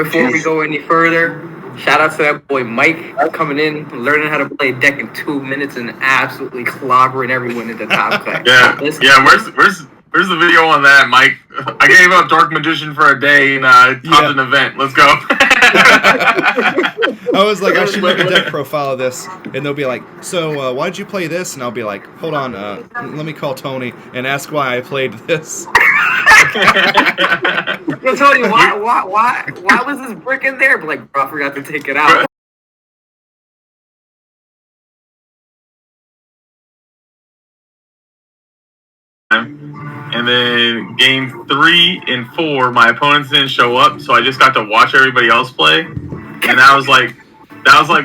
before we go any further, shout out to that boy Mike coming in, learning how to play deck in 2 minutes and absolutely clobbering everyone in the top cut. Yeah. Where's the video on that, Mike? I gave up Dark Magician for a day and topped an event. Let's go. I was like, I should make a deck profile of this, and they'll be like, so why did you play this? And I'll be like, hold on, let me call Tony and ask why I played this. Yo, Tony, why was this brick in there? But like, bro, I forgot to take it out. And then game 3 and 4, my opponents didn't show up, so I just got to watch everybody else play. And that was like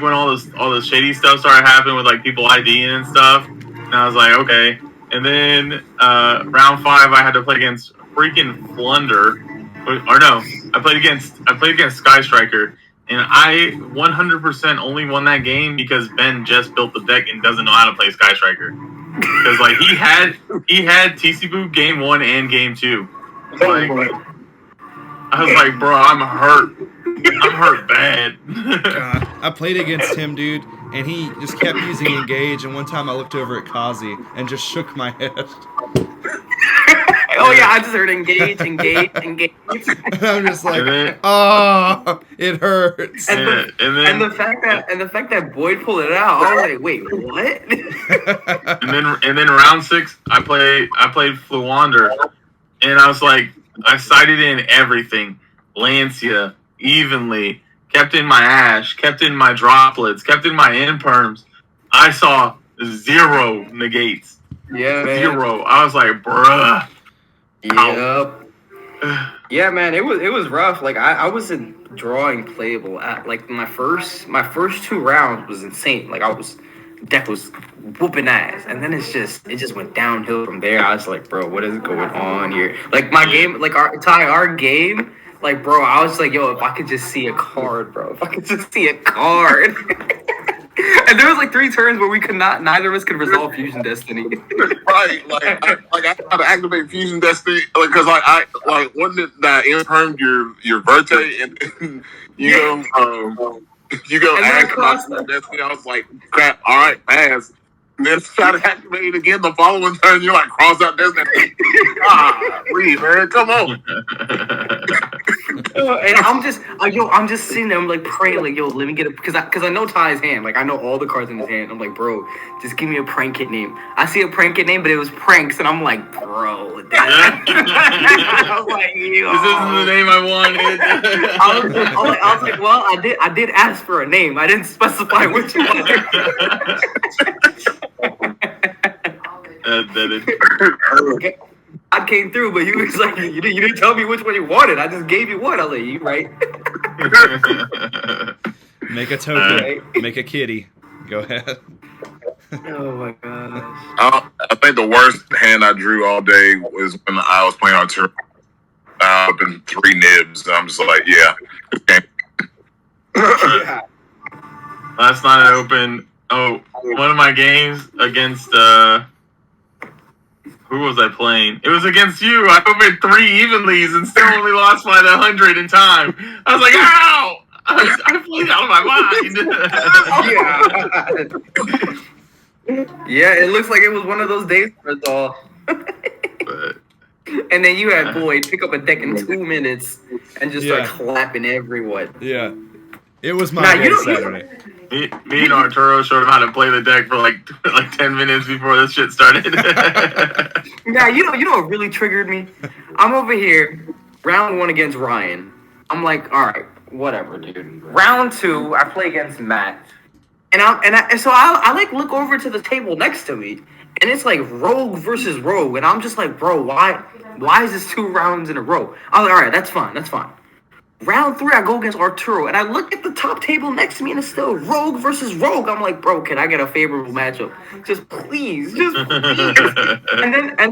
when all this shady stuff started happening with like people IDing and stuff. And I was like, okay. And then round 5, I had to play against freaking Flunder. Or no, I played against Sky Striker, and I 100% only won that game because Ben just built the deck and doesn't know how to play Sky Striker. Because like he had TC Boo game 1 and game 2. Like, I was like, bro, I'm hurt. I'm hurt bad. God, I played against him, dude, and he just kept using engage. And one time I looked over at Kazi and just shook my head. Oh yeah, I just heard engage. And I'm just like, oh, it hurts. And the fact that Boyd pulled it out, I was like, wait, what? and then round 6, I played Fluander, and I was like, I sighted in everything, Lancia, evenly, kept in my Ash, kept in my droplets, kept in my imperms. I saw 0 negates. Yeah, man. 0. I was like, bruh. Yep. Yeah, man, it was rough. Like I wasn't drawing playable at like my first 2 rounds was insane. Like deck was whooping ass, and then it just went downhill from there. I was like, bro, what is going on here? Like my game, like our game, like bro, I was like, yo, if I could just see a card, bro, if I could just see a card. And there was like 3 turns where neither of us could resolve Fusion Destiny. Right, I had to activate Fusion Destiny because I wasn't it that impermed your Verte and you go ask my Destiny. I was like, crap, all right, pass. And then try to activate it again the following turn. You're like, cross out Destiny. Leave, man, come on. And I'm just sitting there, I'm like praying, like, yo, let me get it, because I know Ty's hand, like I know all the cards in his hand. I'm like, bro, just give me a prank kit name. I see a prank kit name, but it was pranks, and I'm like, bro, I was like, yo, this isn't the name I wanted. I was like, well, I did ask for a name. I didn't specify which one. I came through, but he was like, you didn't tell me which one you wanted. I just gave you one. I was like, you right. Make a token. Make a kitty. Go ahead. Oh my gosh. I think the worst hand I drew all day was when I was playing Arturo. Up in 3 nibs. And I'm just like, yeah. Yeah. Last night I opened one of my games against who was I playing? It was against you. I opened 3 evenlies and still only lost by 100 in time. I was like, ow! I played out of my mind. Yeah, it looks like it was one of those days for us all. And then you had Boyd pick up a deck in 2 minutes and just start clapping everyone. Yeah. It was my day Saturday. Me and Arturo showed him how to play the deck for like 10 minutes before this shit started. Now, you know what really triggered me? I'm over here, round 1 against Ryan. I'm like, all right, whatever, dude. Round 2, I play against Matt. So I like look over to the table next to me, and it's like Rogue versus Rogue, and I'm just like, bro, why is this 2 rounds in a row? I was like, all right, that's fine. Round 3, I go against Arturo, and I look at the top table next to me, and it's still Rogue versus Rogue. I'm like, bro, can I get a favorable matchup? Just please. And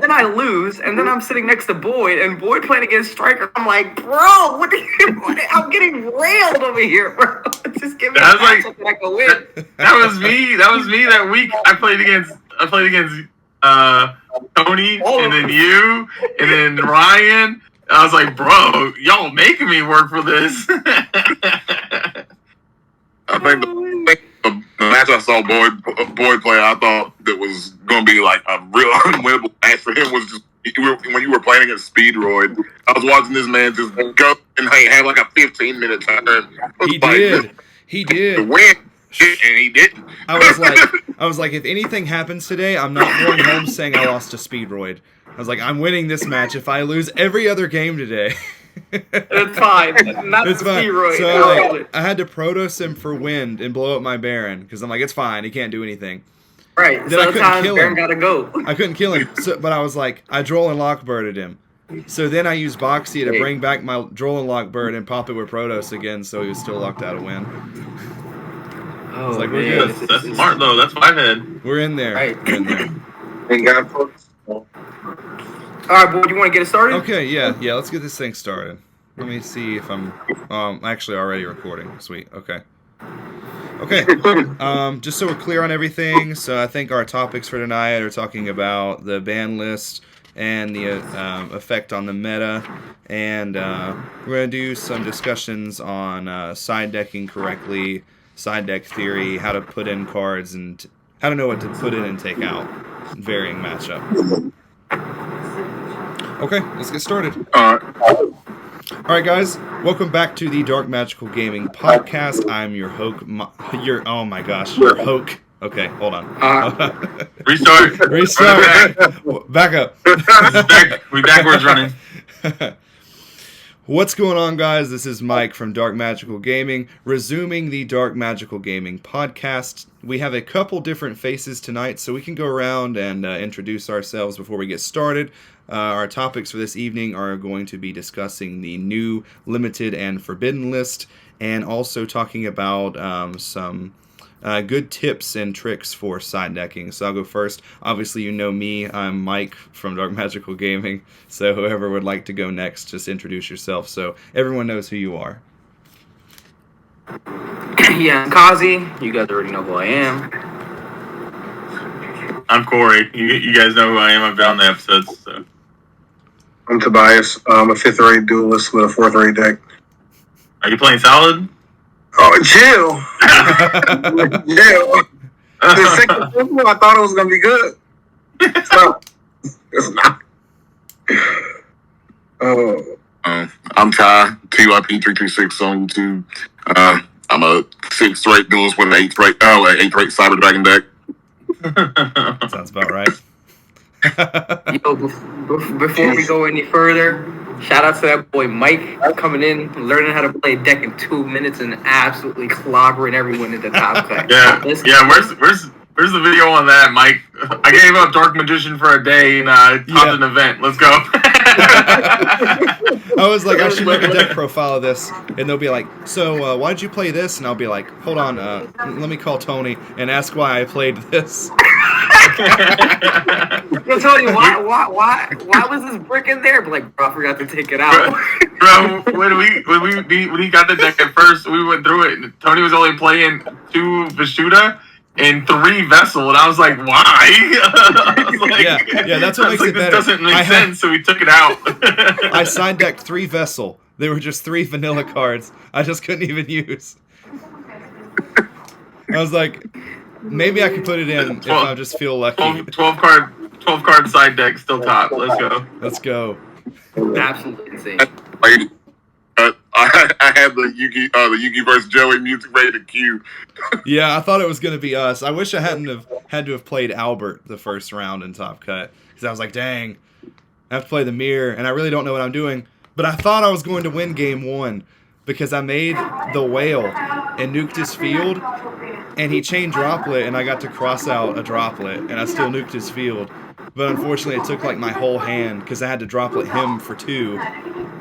then I lose, and then I'm sitting next to Boyd, and Boyd playing against Striker. I'm like, bro, I'm getting railed over here, bro. Just give me a matchup that I can win. That was me that week. I played against Tony, and then you, and then Ryan. I was like, bro, y'all making me work for this. I think the match I saw Boyd play, I thought that was going to be like a real unwinnable match for him was just when you were playing against Speedroid. I was watching this man just go and have like a 15-minute turn. He did. To win, and he didn't. I was like, if anything happens today, I'm not going home saying I lost to Speedroid. I was like, I'm winning this match if I lose every other game today. It's fine. Not It's the fine. Speedroid. So I had to Protoss him for wind and blow up my Baron because I'm like, it's fine. He can't do anything. Right. Then I couldn't Sometimes kill Baron him. gotta go. I couldn't kill him, but I was like, I Droll and Lockbirded him. So then I used Boxy to bring back my Droll and Lockbird and pop it with Protoss again, so he was still locked out of win. Oh, like, we're good. That's smart though. That's 5-head. We're in there. Right. We're in there. And got All right, boy. You want to get it started? Okay, yeah. Let's get this thing started. Let me see if I'm actually already recording. Sweet. Okay. Just so we're clear on everything. So I think our topics for tonight are talking about the ban list and the effect on the meta, and we're gonna do some discussions on side decking correctly, side deck theory, how to put in cards, and how to know what to put in and take out, varying matchup. Okay, let's get started. Alright guys, welcome back to the Dark Magical Gaming Podcast. I'm your Hoke, oh my gosh, your Hoke. Okay, hold on. Restart. Back up. We backwards running. What's going on, guys? This is Mike from Dark Magical Gaming, resuming the Dark Magical Gaming Podcast. We have a couple different faces tonight, so we can go around and introduce ourselves before we get started. Our topics for this evening are going to be discussing the new limited and forbidden list, and also talking about some good tips and tricks for side decking. So I'll go first. Obviously, you know me. I'm Mike from Dark Magical Gaming. So whoever would like to go next, just introduce yourself so everyone knows who you are. Yeah, I'm Kazi. You guys already know who I am. I'm Korey. You guys know who I am. I've been on the episodes. So. I'm Tobias. I'm a 5th rate duelist with a 4th rate deck. Are you playing Solid? Oh, chill. Chill. The second one, I thought it was going to be good. So, it's not. I'm Ty, TYP336 on YouTube. I'm a 6th rate duelist with an 8th rate Cyber Dragon deck. Sounds about right. Yo, before we go any further, shout out to that boy Mike coming in, learning how to play a deck in 2 minutes and absolutely clobbering everyone in the top cut. Yeah. Where's the video on that, Mike? I gave up Dark Magician for a day and topped an event. Let's go. I was like, I should make a deck profile of this, and they'll be like, so why did you play this? And I'll be like, hold on, let me call Tony and ask why I played this. Yo, Tony, why was this brick in there? But like, bro, I forgot to take it out. Bro, when he got the deck at first, we went through it. And Tony was only playing 2 Vishuda and 3 Vessel, and I was like, why? I was like, yeah, that's what makes it better. This doesn't make sense, so we took it out. I side decked 3 Vessel. They were just 3 vanilla cards. I just couldn't even use. I was like, maybe I could put it in if I just feel lucky. 12 card side deck still top. Let's go. Let's go. Absolutely insane. I had the Yugi versus Joey music ready to cue. Yeah, I thought it was going to be us. I wish I hadn't have had to have played Albert the first round in Top Cut, because I was like, dang, I have to play the mirror, and I really don't know what I'm doing. But I thought I was going to win game 1, because I made the whale and nuked his field, and he chained Droplet, and I got to cross out a Droplet, and I still nuked his field. But unfortunately, it took like my whole hand, because I had to Droplet him for 2,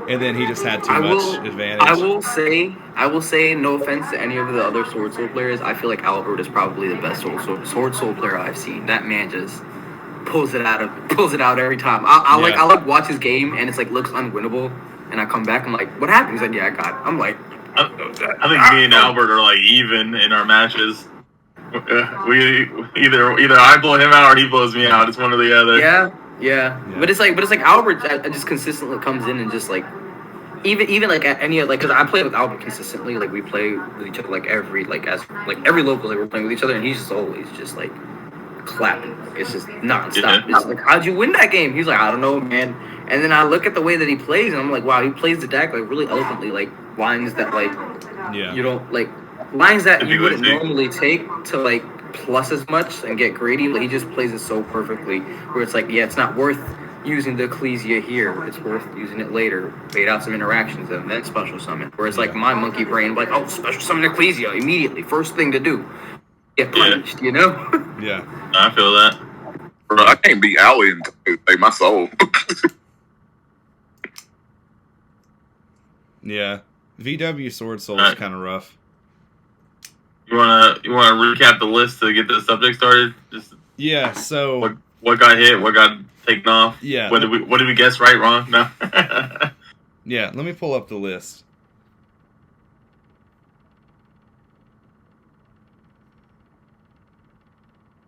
and then he just had too much advantage. I will say, no offense to any of the other Sword Soul players, I feel like Albert is probably the best Sword Soul player I've seen. That man just pulls it out every time. I like watch his game, and it's like looks unwinnable, and I come back, I'm like, what happened? He's like, yeah, I got it. I'm like, I think me and Albert are like even in our matches. We either I blow him out or he blows me out. It's one or the other. Yeah, Yeah. Yeah. But it's like Albert just consistently comes in and just like even like at any like because I play with Albert consistently. Like we play with each other like every local like we're playing with each other, and he's just always just like clapping. It's just nonstop. Yeah. It's like, how'd you win that game? He's like, I don't know, man. And then I look at the way that he plays, and I'm like, wow, he plays the deck like really eloquently, like lines that like Yeah. you don't like lines that Could you be wouldn't lazy. normally take to like plus as much and get greedy. Like he just plays it so perfectly, where it's like, yeah, it's not worth using the Ecclesia here. It's worth using it later, bait out some interactions, and then special summon. Whereas like Yeah. my monkey brain, like, oh, special summon Ecclesia immediately, first thing to do, get punished, you know? Yeah. I feel that. Bro, I can't beat Allie and take my soul. Yeah. VW Sword Soul is Alright. kind of rough. You wanna recap the list to get the subject started? Just Yeah. So what got hit, what got taken off? yeah. What did we guess right, wrong? No. Yeah. Let me pull up the list.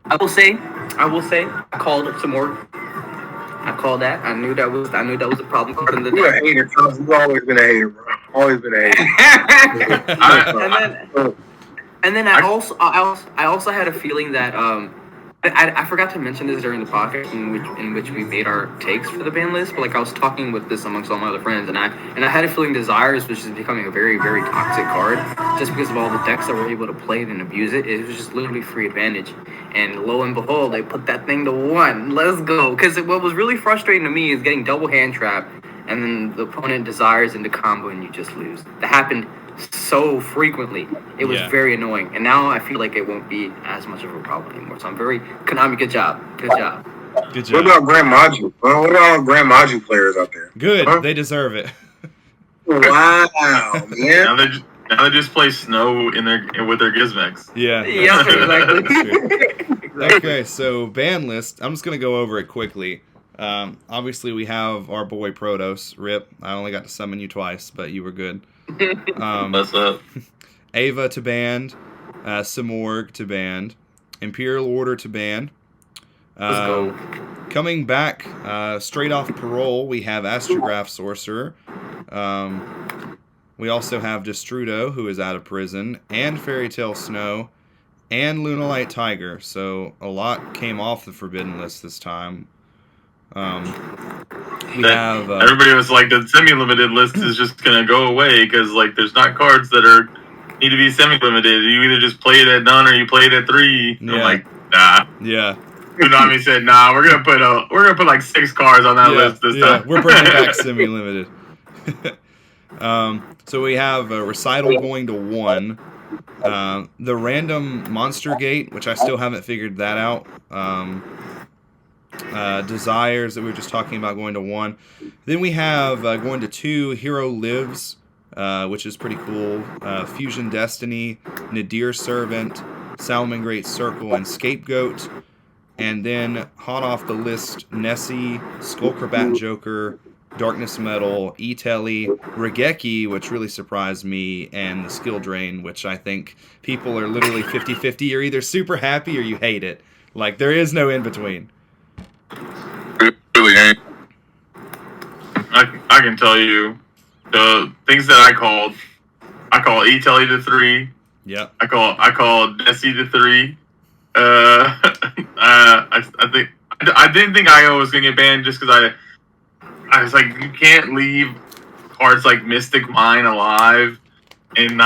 I will say, I called some more. I called that. I knew that was a problem card in the You're a deck. hater, Charles. You've always been a hater, bro. Always been a hater. And then I also had a feeling that I forgot to mention this during the podcast in which we made our takes for the ban list, but like I was talking with this amongst all my other friends, and I had a feeling Desires was just becoming a very, very toxic card just because of all the decks that were able to play it and abuse it. It was just literally free advantage. And lo and behold, they put that thing to 1. Let's go. Because what was really frustrating to me is getting double hand trap, and then the opponent Desires into combo and you just lose. That happened so frequently. It was Yeah. very annoying. And now I feel like it won't be as much of a problem anymore. So I'm very Konami, good job. Good job. Good What job. about Grand Module? What about all Grand Module players out there? Good. Huh? They deserve it. Wow, man. Now they just play Snow with their Gizmex. Yeah. Yeah, That's exactly. Okay, so ban list. I'm just gonna go over it quickly. Obviously, we have our boy Protos. Rip. I only got to summon you twice, but you were good. What's up? Ava to banned. Simorg to banned. Imperial Order to ban. Let's go. Coming back straight off parole, we have Astrograph Sorcerer. We also have Destrudo, who is out of prison, and Fairy Tale Snow, and Lunalight Tiger. So a lot came off the Forbidden list this time. We have Everybody was like, the semi-limited list is just gonna go away because like there's not cards that need to be semi-limited. You either just play it at none or you play it at 3. Yeah. I'm like, nah. yeah. Konami said, nah. We're gonna put like 6 cards on that list this time. We're bringing back semi-limited. So we have a Recital going to 1. The random Monster Gate, which I still haven't figured that out. Desires that we were just talking about going to 1. Then we have going to 2, Hero Lives, which is pretty cool. Fusion Destiny, Nadir Servant, Salomon Great Circle, and Scapegoat. And then hot off the list, Nessie, Skullcrabat Joker, Darkness Metal, E-Telly, Regeki, which really surprised me, and the Skill Drain, which I think people are literally 50-50. You're either super happy or you hate it. Like, there is no in-between. It really ain't. I can tell you the things that I called E-Telly to 3. Yep. I called Nessie to 3. I didn't think IO was gonna get banned just because I was like, you can't leave cards like Mystic Mine alive and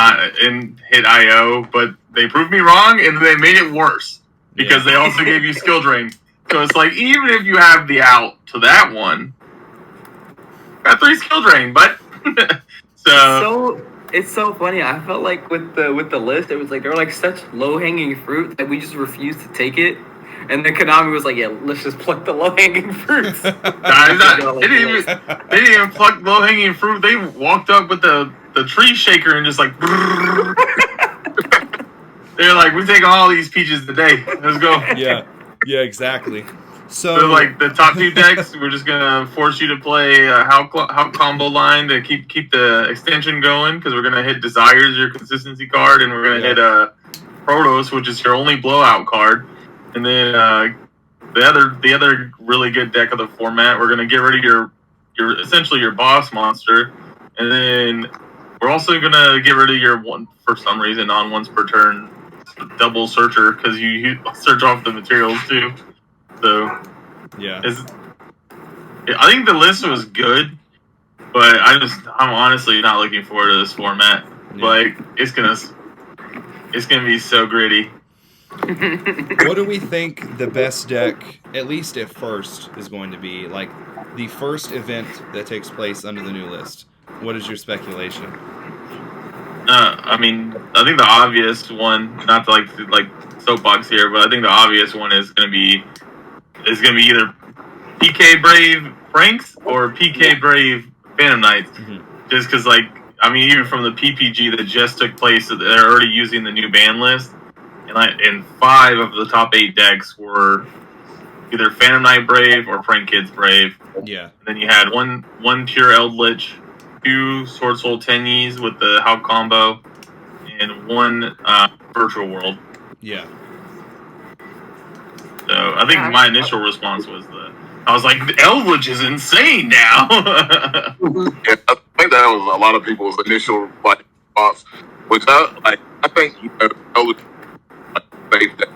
hit IO, but they proved me wrong and they made it worse because they also gave you skill drain. So it's like, even if you have the out to that one, got 3 skill drain, but So it's so funny. I felt like with the list, it was like they were like such low hanging fruit that we just refused to take it. And then Konami was like, "Yeah, let's just pluck the low hanging fruits." They didn't even pluck low hanging fruit. They walked up with the tree shaker and just like. They're like, we're taking all these peaches today. Let's go. Yeah, exactly. So They're like the top 2 decks. We're just gonna force you to play how combo line to keep the extension going because we're gonna hit Desires, your consistency card, and we're gonna hit Protos, which is your only blowout card, and then the other really good deck of the format. We're gonna get rid of your essentially your boss monster, and then we're also gonna get rid of your one for some reason on once per turn double searcher because you search off the materials too. So Yeah. I think the list was good, but I'm honestly not looking forward to this format. Yeah. Like it's gonna be so gritty. What do we think the best deck, at least at first, is going to be? Like the first event that takes place under the new list. What is your speculation? I mean, I think the obvious one, not to like soapbox here, but I think the obvious one is gonna be either PK Brave Franks or PK Brave Phantom Knights. Mhm. Just because, like, I mean, even from the PPG that just took place, they're already using the new ban list, and 5 of the top 8 decks were either Phantom Knight Brave or Prank Kids Brave. Yeah. And then you had one pure Eldritch, 2 Sword Soul Tennies with the How combo, and 1 Virtual World. Yeah. So I think my initial response was I was like, Eldritch is insane now. Yeah, I think that was a lot of people's initial like thoughts, which I think Eldritch safe that.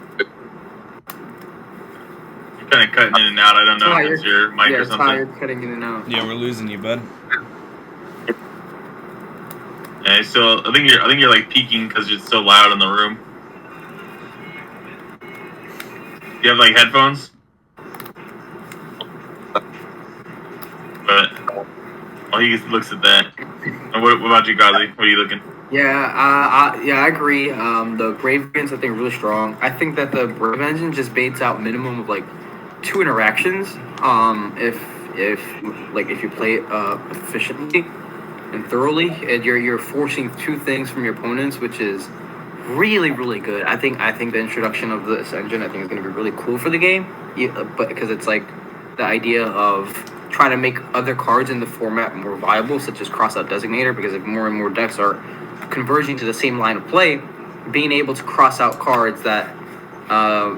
You're kind of cutting in and out. I don't know if it's your mic or something. Tired, cutting in and out. Yeah, we're losing you, bud. Yeah, so I think you're like peaking because it's so loud in the room. You have like headphones? But while he looks at that, and what about you, Kazi? What are you looking? Yeah, I agree. The Brave engines I think are really strong. I think that the Brave engine just baits out minimum of like 2 interactions. If you play it efficiently and thoroughly, and you're forcing 2 things from your opponents, which is really really good. I think the introduction of this engine I think is going to be really cool for the game, but because it's like the idea of trying to make other cards in the format more viable, such as Crossout Designator, because if more and more decks are converging to the same line of play, being able to cross out cards that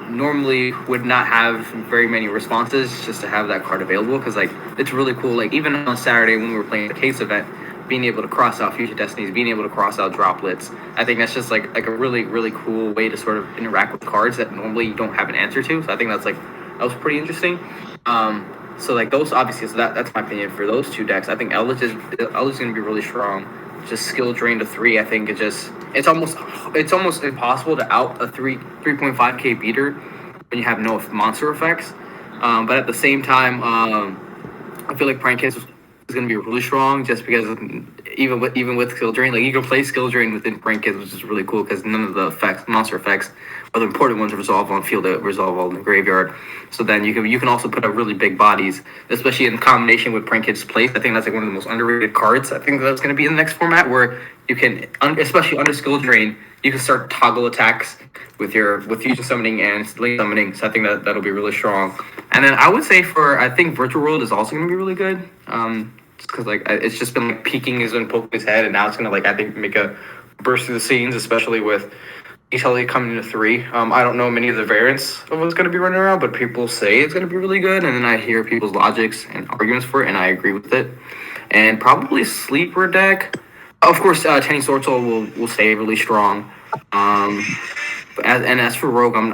normally would not have very many responses, just to have that card available, because like it's really cool. Like even on Saturday when we were playing the case event, being able to cross out Future Destinies, being able to cross out Droplets, I think that's just like a really really cool way to sort of interact with cards that normally you don't have an answer to. So I think that was pretty interesting. So like those obviously, so that's my opinion for those 2 decks. I think Eldritch is going to be really strong. Just skill drain to 3. I think it's almost impossible to out a 3.5k beater when you have no monster effects. But at the same time, I feel like Prank Kids is going to be really strong just because even with skill drain, like you can play skill drain within Prank Kids, which is really cool because none of the monster effects, or the important ones, resolve on field, that resolve all in the graveyard. So then you can also put up really big bodies, especially in combination with Prank Kids Place. I think that's like one of the most underrated cards. I think that's going to be in the next format where you can, especially under skill drain, you can start toggle attacks with fusion summoning and link summoning. So I think that'll be really strong. And then I would say I think Virtual World is also going to be really good. Just because like it's just been like peaking, has been poking his head, and now it's going to like I think make a burst through the scenes, especially with Elite coming into 3. I don't know many of the variants of what's going to be running around, but people say it's going to be really good, and then I hear people's logics and arguments for it, and I agree with it. And probably sleeper deck, of course, Tenny Sword Soul will stay really strong. As for Rogue, I'm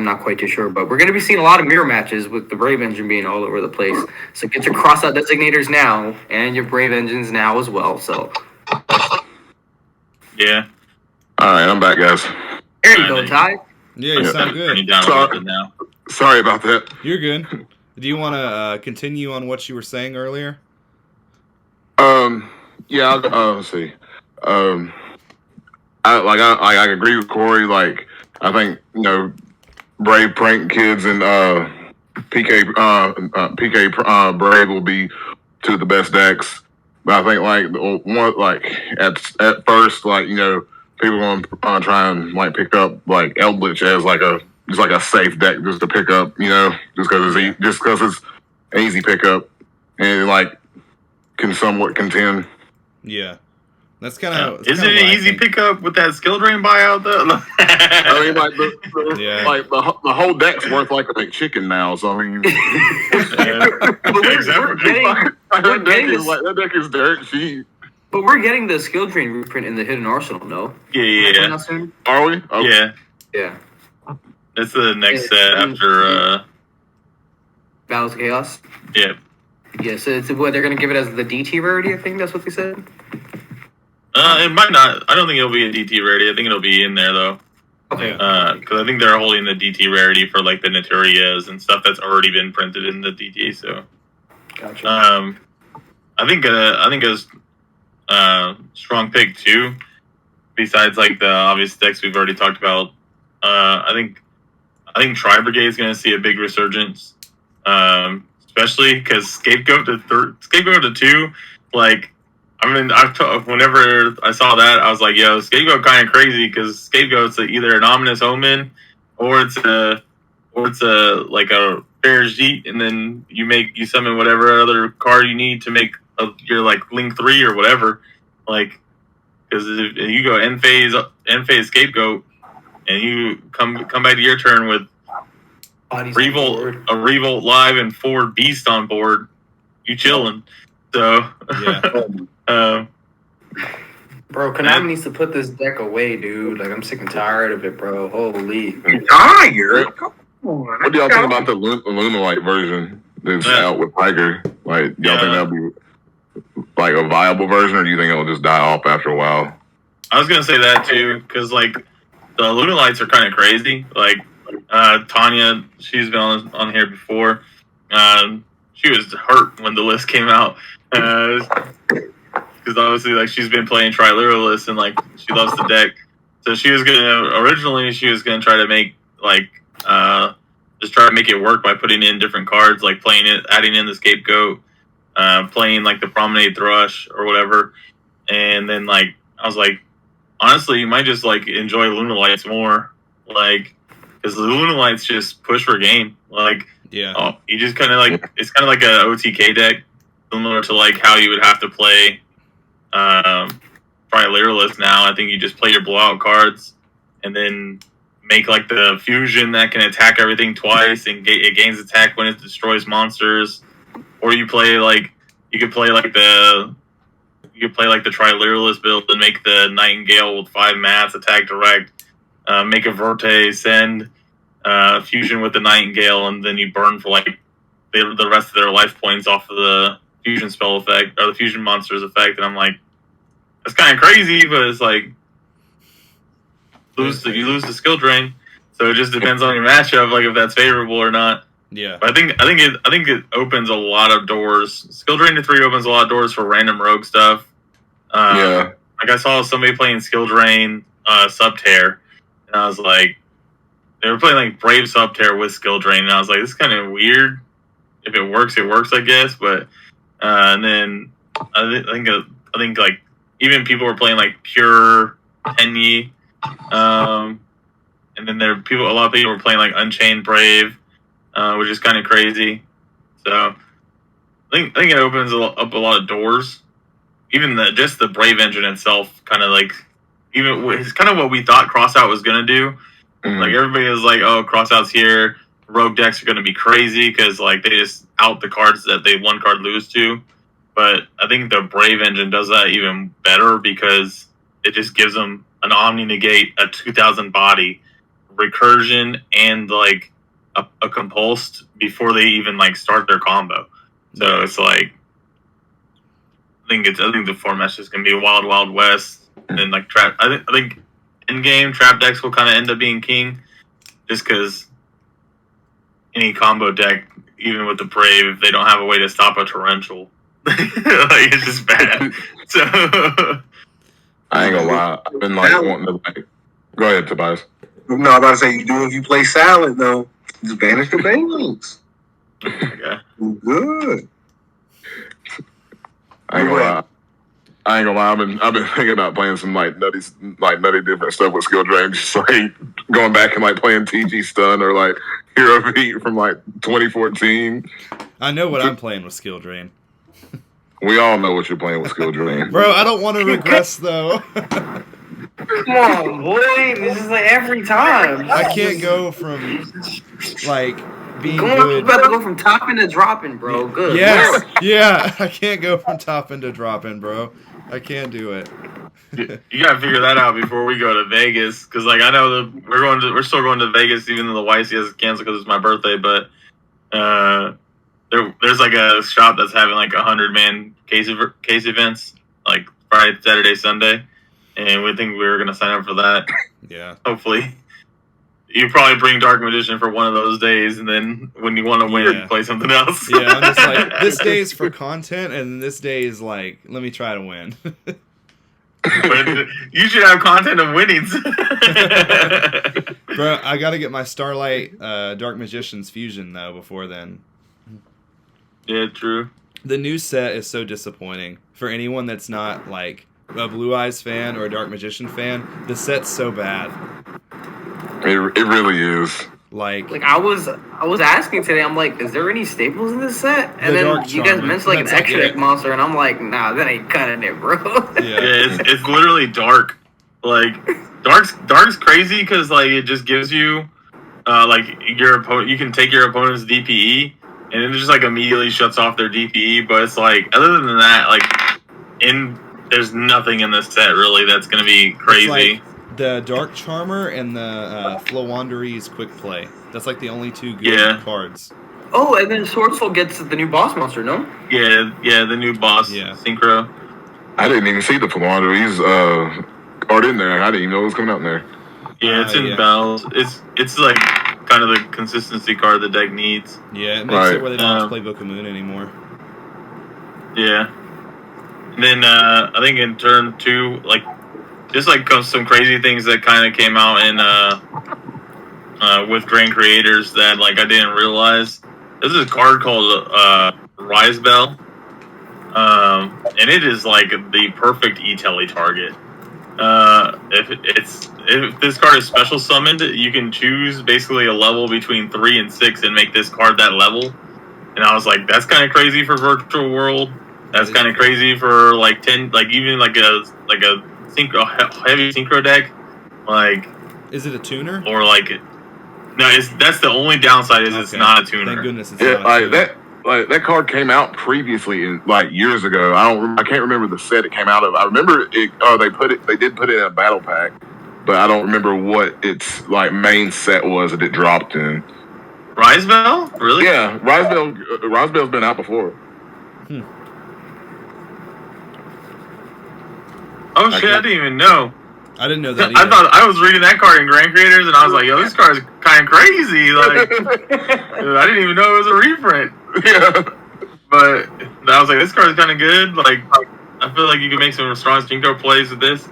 not quite too sure, but we're going to be seeing a lot of mirror matches with the Brave engine being all over the place. So get your crossout designators now, and your Brave engines now as well. So yeah. All right, I'm back, guys. there you go, Ty. Yeah, you sound Turn you good. down a little bit now. Sorry about that. You're good. Do you want to continue on what you were saying earlier? Yeah. Let's see. I agree with Korey. Like, I think Brave Prank Kids and PK Brave will be 2 of the best decks. But I think at first people are gonna try and like pick up like Eldritch as like a safe deck just to pick up, just because it's an easy pickup and like can somewhat contend. Yeah, That's kind of. Isn't it an easy pickup with that skill drain buyout though? I mean, like Yeah. like the whole deck's worth like a McChicken now. So I mean, that deck is dirt cheap. But we're getting the skill drain reprint in the Hidden Arsenal, no? Yeah. Are we? Okay. Yeah. Yeah. That's the next set after. Battles of Chaos. Yeah. Yeah. So it's what they're gonna give it as the DT rarity. I think that's what they said. It might not. I don't think it'll be a DT rarity. I think it'll be in there though. Okay. Because I think they're holding the DT rarity for like the Naturias and stuff that's already been printed in the DT. So. Gotcha. I think a strong pick too. Besides like the obvious decks we've already talked about, I think Tri Brigade is going to see a big resurgence, especially because Scapegoat to 2. Like, I mean, whenever I saw that, I was like, "Yo, Scapegoat kind of crazy," because Scapegoat's either an ominous omen or it's a like a Farajit, and then you summon whatever other card you need to make your like Link 3 or whatever. Like, because if you go end phase Scapegoat, and you come back to your turn with a Revolt Live and 4 Beast on board, you chilling. So Yeah. Bro, Konami needs to put this deck away, dude. Like, I'm sick and tired of it, bro. Holy. Tired? Come on. What do y'all think about the Lunalite version that's out with Tiger? Like, y'all think that'll be like a viable version, or do you think it'll just die off after a while? I was gonna say that too, because like the Lunalites are kind of crazy. Like Tanya, she's been on here before. She was hurt when the list came out, because obviously like she's been playing Triluralist and like she loves the deck. So she was gonna try to make like just try to make it work by putting in different cards, like adding in the Scapegoat, playing like the Promenade Thrush or whatever. And then like I was like, honestly, you might just like enjoy Lunalites more, like because the Lunalites just push for game. Like, you just kind of like it's kind of like a OTK deck, similar to like how you would have to play Triluralist now. I think you just play your blowout cards and then make like the fusion that can attack everything twice and it gains attack when it destroys monsters. Or you could play like the Triluralist build and make the Nightingale with 5 mats, attack direct, make a Verte, send fusion with the Nightingale, and then you burn for like the rest of their life points off of the fusion spell effect or the fusion monster's effect. And I'm like, that's kind of crazy, but it's like you lose the skill drain, so it just depends on your matchup, like if that's favorable or not. Yeah, but I think it opens a lot of doors. Skill drain to 3 opens a lot of doors for random rogue stuff. Like I saw somebody playing skill drain Subtear, and I was like, they were playing like Brave Subtear with skill drain, and I was like, this is kind of weird. If it works, I guess. But and then I think like even people were playing like pure Tenyi, and then a lot of people were playing like Unchained Brave, which is kind of crazy. So I think it opens up a lot of doors. Even just the Brave engine itself, kind of like it's kind of what we thought Crossout was gonna do. Mm-hmm. Like everybody was like, "Oh, Crossout's here. Rogue decks are gonna be crazy because like they just out the cards that they one card lose to." But I think the Brave engine does that even better because it just gives them an Omni Negate, a 2000 body, recursion, and like a compulsed before they even like start their combo. So it's like I think the format's just gonna be a wild west, and like trap. I think in game trap decks will kind of end up being king, just because any combo deck, even with the Brave, if they don't have a way to stop a torrential, like it's just bad. So I ain't gonna lie, I've been like wanting to like. Go ahead, Tobias. No, I'm about to say if you play Salad though, just banish the bangs. Okay. Good. I ain't gonna lie. I've been thinking about playing some like nutty different stuff with skill drain, just like going back and like playing TG Stun or like Hero Beat from like 2014. I know what I'm playing with skill drain. We all know what you're playing with skill drain. Bro, I don't want to regress though. Come on, boy. This is like every time. I can't go from like being Going good. about to go from topping to dropping, bro. Good. Yes, yeah. I can't go from topping to dropping, bro. I can't do it. You gotta figure that out before we go to Vegas, because like I know we're still going to Vegas even though the YC has canceled because it's my birthday. But there's like a shop that's having like 100-man case events like Friday, Saturday, Sunday, and we think we were gonna sign up for that. Yeah. Hopefully, you probably bring Dark Magician for one of those days, and then when you want to win, Yeah. play something else. Yeah, I'm just like, this day is for content, and this day is like, let me try to win. But you should have content of winnings. Bro, I gotta get my Starlight Dark Magician's Fusion, though, before then. Yeah, true. The new set is so disappointing. For anyone that's not, like, a Blue Eyes fan or a Dark Magician fan, the set's so bad. It really is. Like I was asking today, I'm like, is there any staples in this set? And The then Dark you guys Charmer. mentioned like an That's extra it. deck monster, and I'm like, nah, that ain't cutting it, bro. yeah. Yeah, it's literally dark. Like dark's crazy because like it just gives you like your opponent. You can take your opponent's DPE and it just like immediately shuts off their DPE. But it's like other than that, like there's nothing in this set really that's gonna be crazy. It's like the Dark Charmer and the Flowanderee's Quick Play. That's like the only two good cards. Oh, and then Swordful gets the new boss monster, no? Yeah, the new boss, Synchro. I didn't even see the Flowanderee's card in there. I didn't even know it was coming out in there. Yeah, it's in battles. It's like kind of the consistency card the deck needs. Yeah, it makes it where they don't have to play Book of Moon anymore. Yeah. And then I think in turn 2, like just like some crazy things that kind of came out in with Grand Creators that like I didn't realize. This is a card called Rise Bell, and it is like the perfect E-Telly target. If this card is special summoned, you can choose basically a level between 3 and 6 and make this card that level. And I was like, that's kind of crazy for Virtual World. That's kind of crazy for like 10, like even like a heavy synchro deck. Like, is it a tuner? Or like, no, that's the only downside is it's not a tuner. Thank goodness it's Yeah, not a like tuner. that card came out previously, like years ago. I can't remember the set it came out of. I remember it. Oh, they did put it in a battle pack, but I don't remember what its like main set was that it dropped in. Rise Bell? Really? Yeah, Rise Bell's been out before. Oh shit! I didn't even know. I didn't know that either. I thought I was reading that card in Grand Creators, and I was like, "Yo, this card is kind of crazy." Like, I didn't even know it was a reprint. Yeah, but I was like, "This card is kind of good." Like, I feel like you can make some strong Jinko plays with this.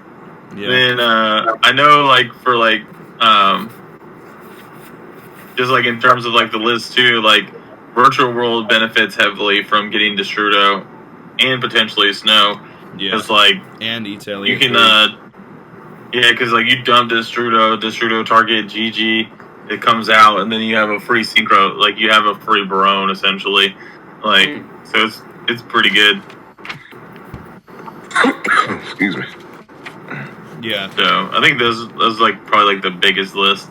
Yeah. Then I know, like for like, just like in terms of like the list too, like Virtual World benefits heavily from getting Destrudo and potentially Snow. Yeah. It's like and E-Telly. you can because like you dump Destrudo target GG, it comes out, and then you have a free synchro, like you have a free Barone essentially, like so it's pretty good. Excuse me. Yeah. So I think those like probably like the biggest list.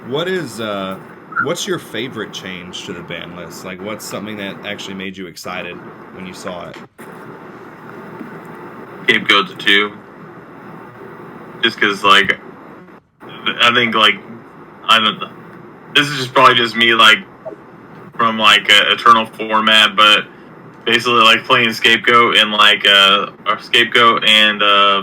What's your favorite change to the ban list? Like, what's something that actually made you excited when you saw it? Scapegoat to 2. Just because, like, I think, like, this is just probably just me, like, from, like, Eternal format, but basically, like, playing Scapegoat and, like, or Scapegoat and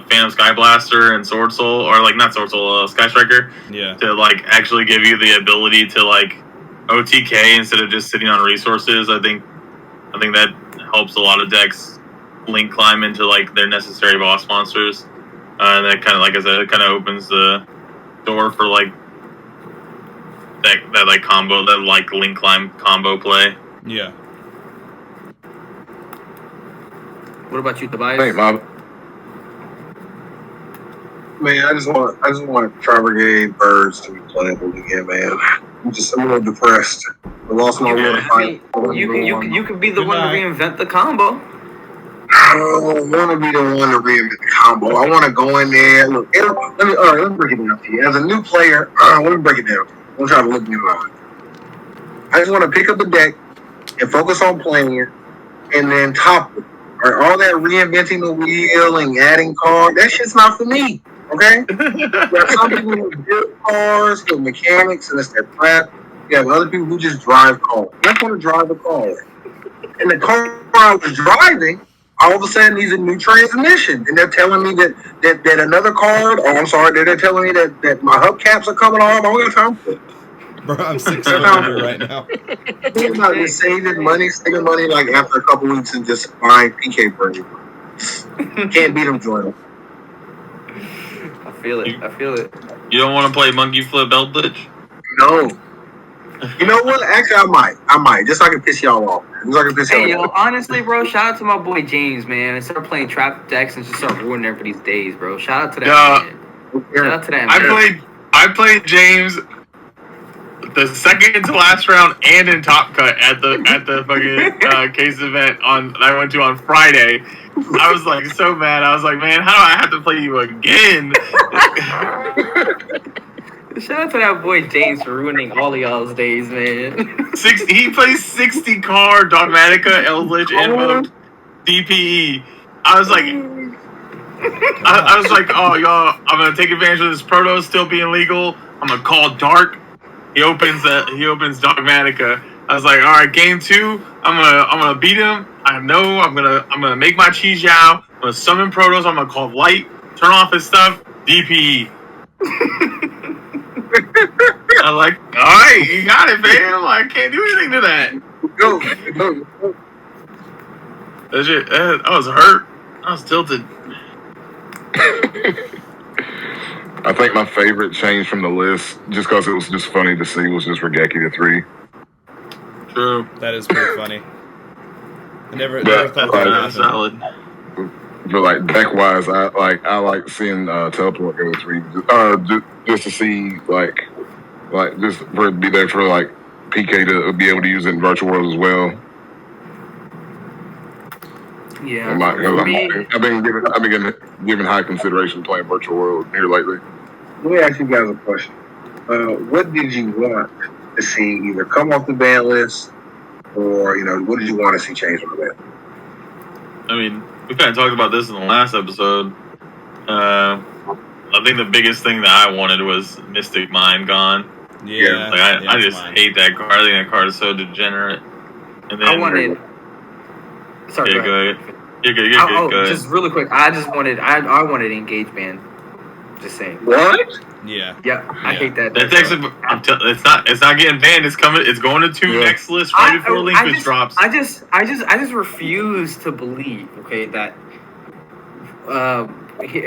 Phantom Sky Blaster and Sword Soul, or, like, not Sword Soul, Sky Striker, to, like, actually give you the ability to, like, OTK instead of just sitting on resources. I think that helps a lot of decks link climb into like their necessary boss monsters, and that kind of, like I said, it kind of opens the door for like that like combo, that like link climb combo play. Yeah. What about you, Tobias? Thanks, Bob. Man, I just want Tri Brigade Birds to be playable again, man. I'm a little depressed. I lost my will to I fight. mean, you could be the one to Goodbye. reinvent the combo. I don't want to be the one to reinvent the combo. I want to go in there. Look, let me break it down to you. As a new player, let me break it down. Don't try to look me wrong. I just want to pick up a deck and focus on playing, and then top it. All that reinventing the wheel and adding cards, that shit's not for me. Okay? You have some people who build cars, the mechanics, and it's their crap. You have other people who just drive cars. I just want to drive a car. And the car I was driving, all of a sudden needs a new transmission. And they're telling me that another card, they're telling me that my hubcaps are coming off. I don't got time for it. Bro, I'm 6 foot under right now. It's not just saving money like after a couple weeks and just buying PK Brain. Can't beat them, Jordan. I feel it. You don't want to play Monkey Flip Eldritch? No. You know what? Actually, I might. Just so I can piss y'all off. Just so I can piss Hey, y'all yo, off. honestly, bro, shout out to my boy James, man. And start playing trap decks and just start ruining everybody's days, bro. Shout out to that man. Shout out to that man. I played James the second to last round and in Top Cut at the fucking case event I went to on Friday. I was like so mad. I was like, man, how do I have to play you again? Shout out to that boy James for ruining all of y'all's days, man. He plays 60 card Dogmatica, Eldritch, Invoked, DPE. I was like, oh y'all, I'm gonna take advantage of this Proto still being legal. I'm gonna call Dark. He opens Dogmatica. I was like, all right, game 2, I'm gonna beat him. I know I'm gonna make my yugioh. I'm gonna summon Protos. I'm gonna call Light, turn off his stuff, DPE. I'm like, all right, you got it, fam. I can't do anything to that. Go. That shit, I was hurt. I was tilted. I think my favorite change from the list, just because it was just funny to see, was just Regeki to 3. True. That is pretty funny. I never But, thought that would That's happen. solid. But like deck wise, I like seeing teleport go to 3, just to see like just for it to be there for like PK to be able to use it in virtual world as well. Yeah. I've been given high consideration playing virtual world here lately. Let me ask you guys a question. What did you want to see either come off the ban list, or what did you want to see change on the ban? I mean, we kind of talked about this in the last episode. I think the biggest thing that I wanted was Mystic Mind gone. Yeah. Like, I just hate that card. I think that card is so degenerate. And then I wanted. Sorry, yeah, go ahead. You're good. Go ahead. Just really quick. I wanted Engage Band. Just saying. What? Yeah. Yeah, I hate that. That text, it's not getting banned. It's coming. It's going to 2 next list right before Linkage drops. I just refuse to believe. Okay, that.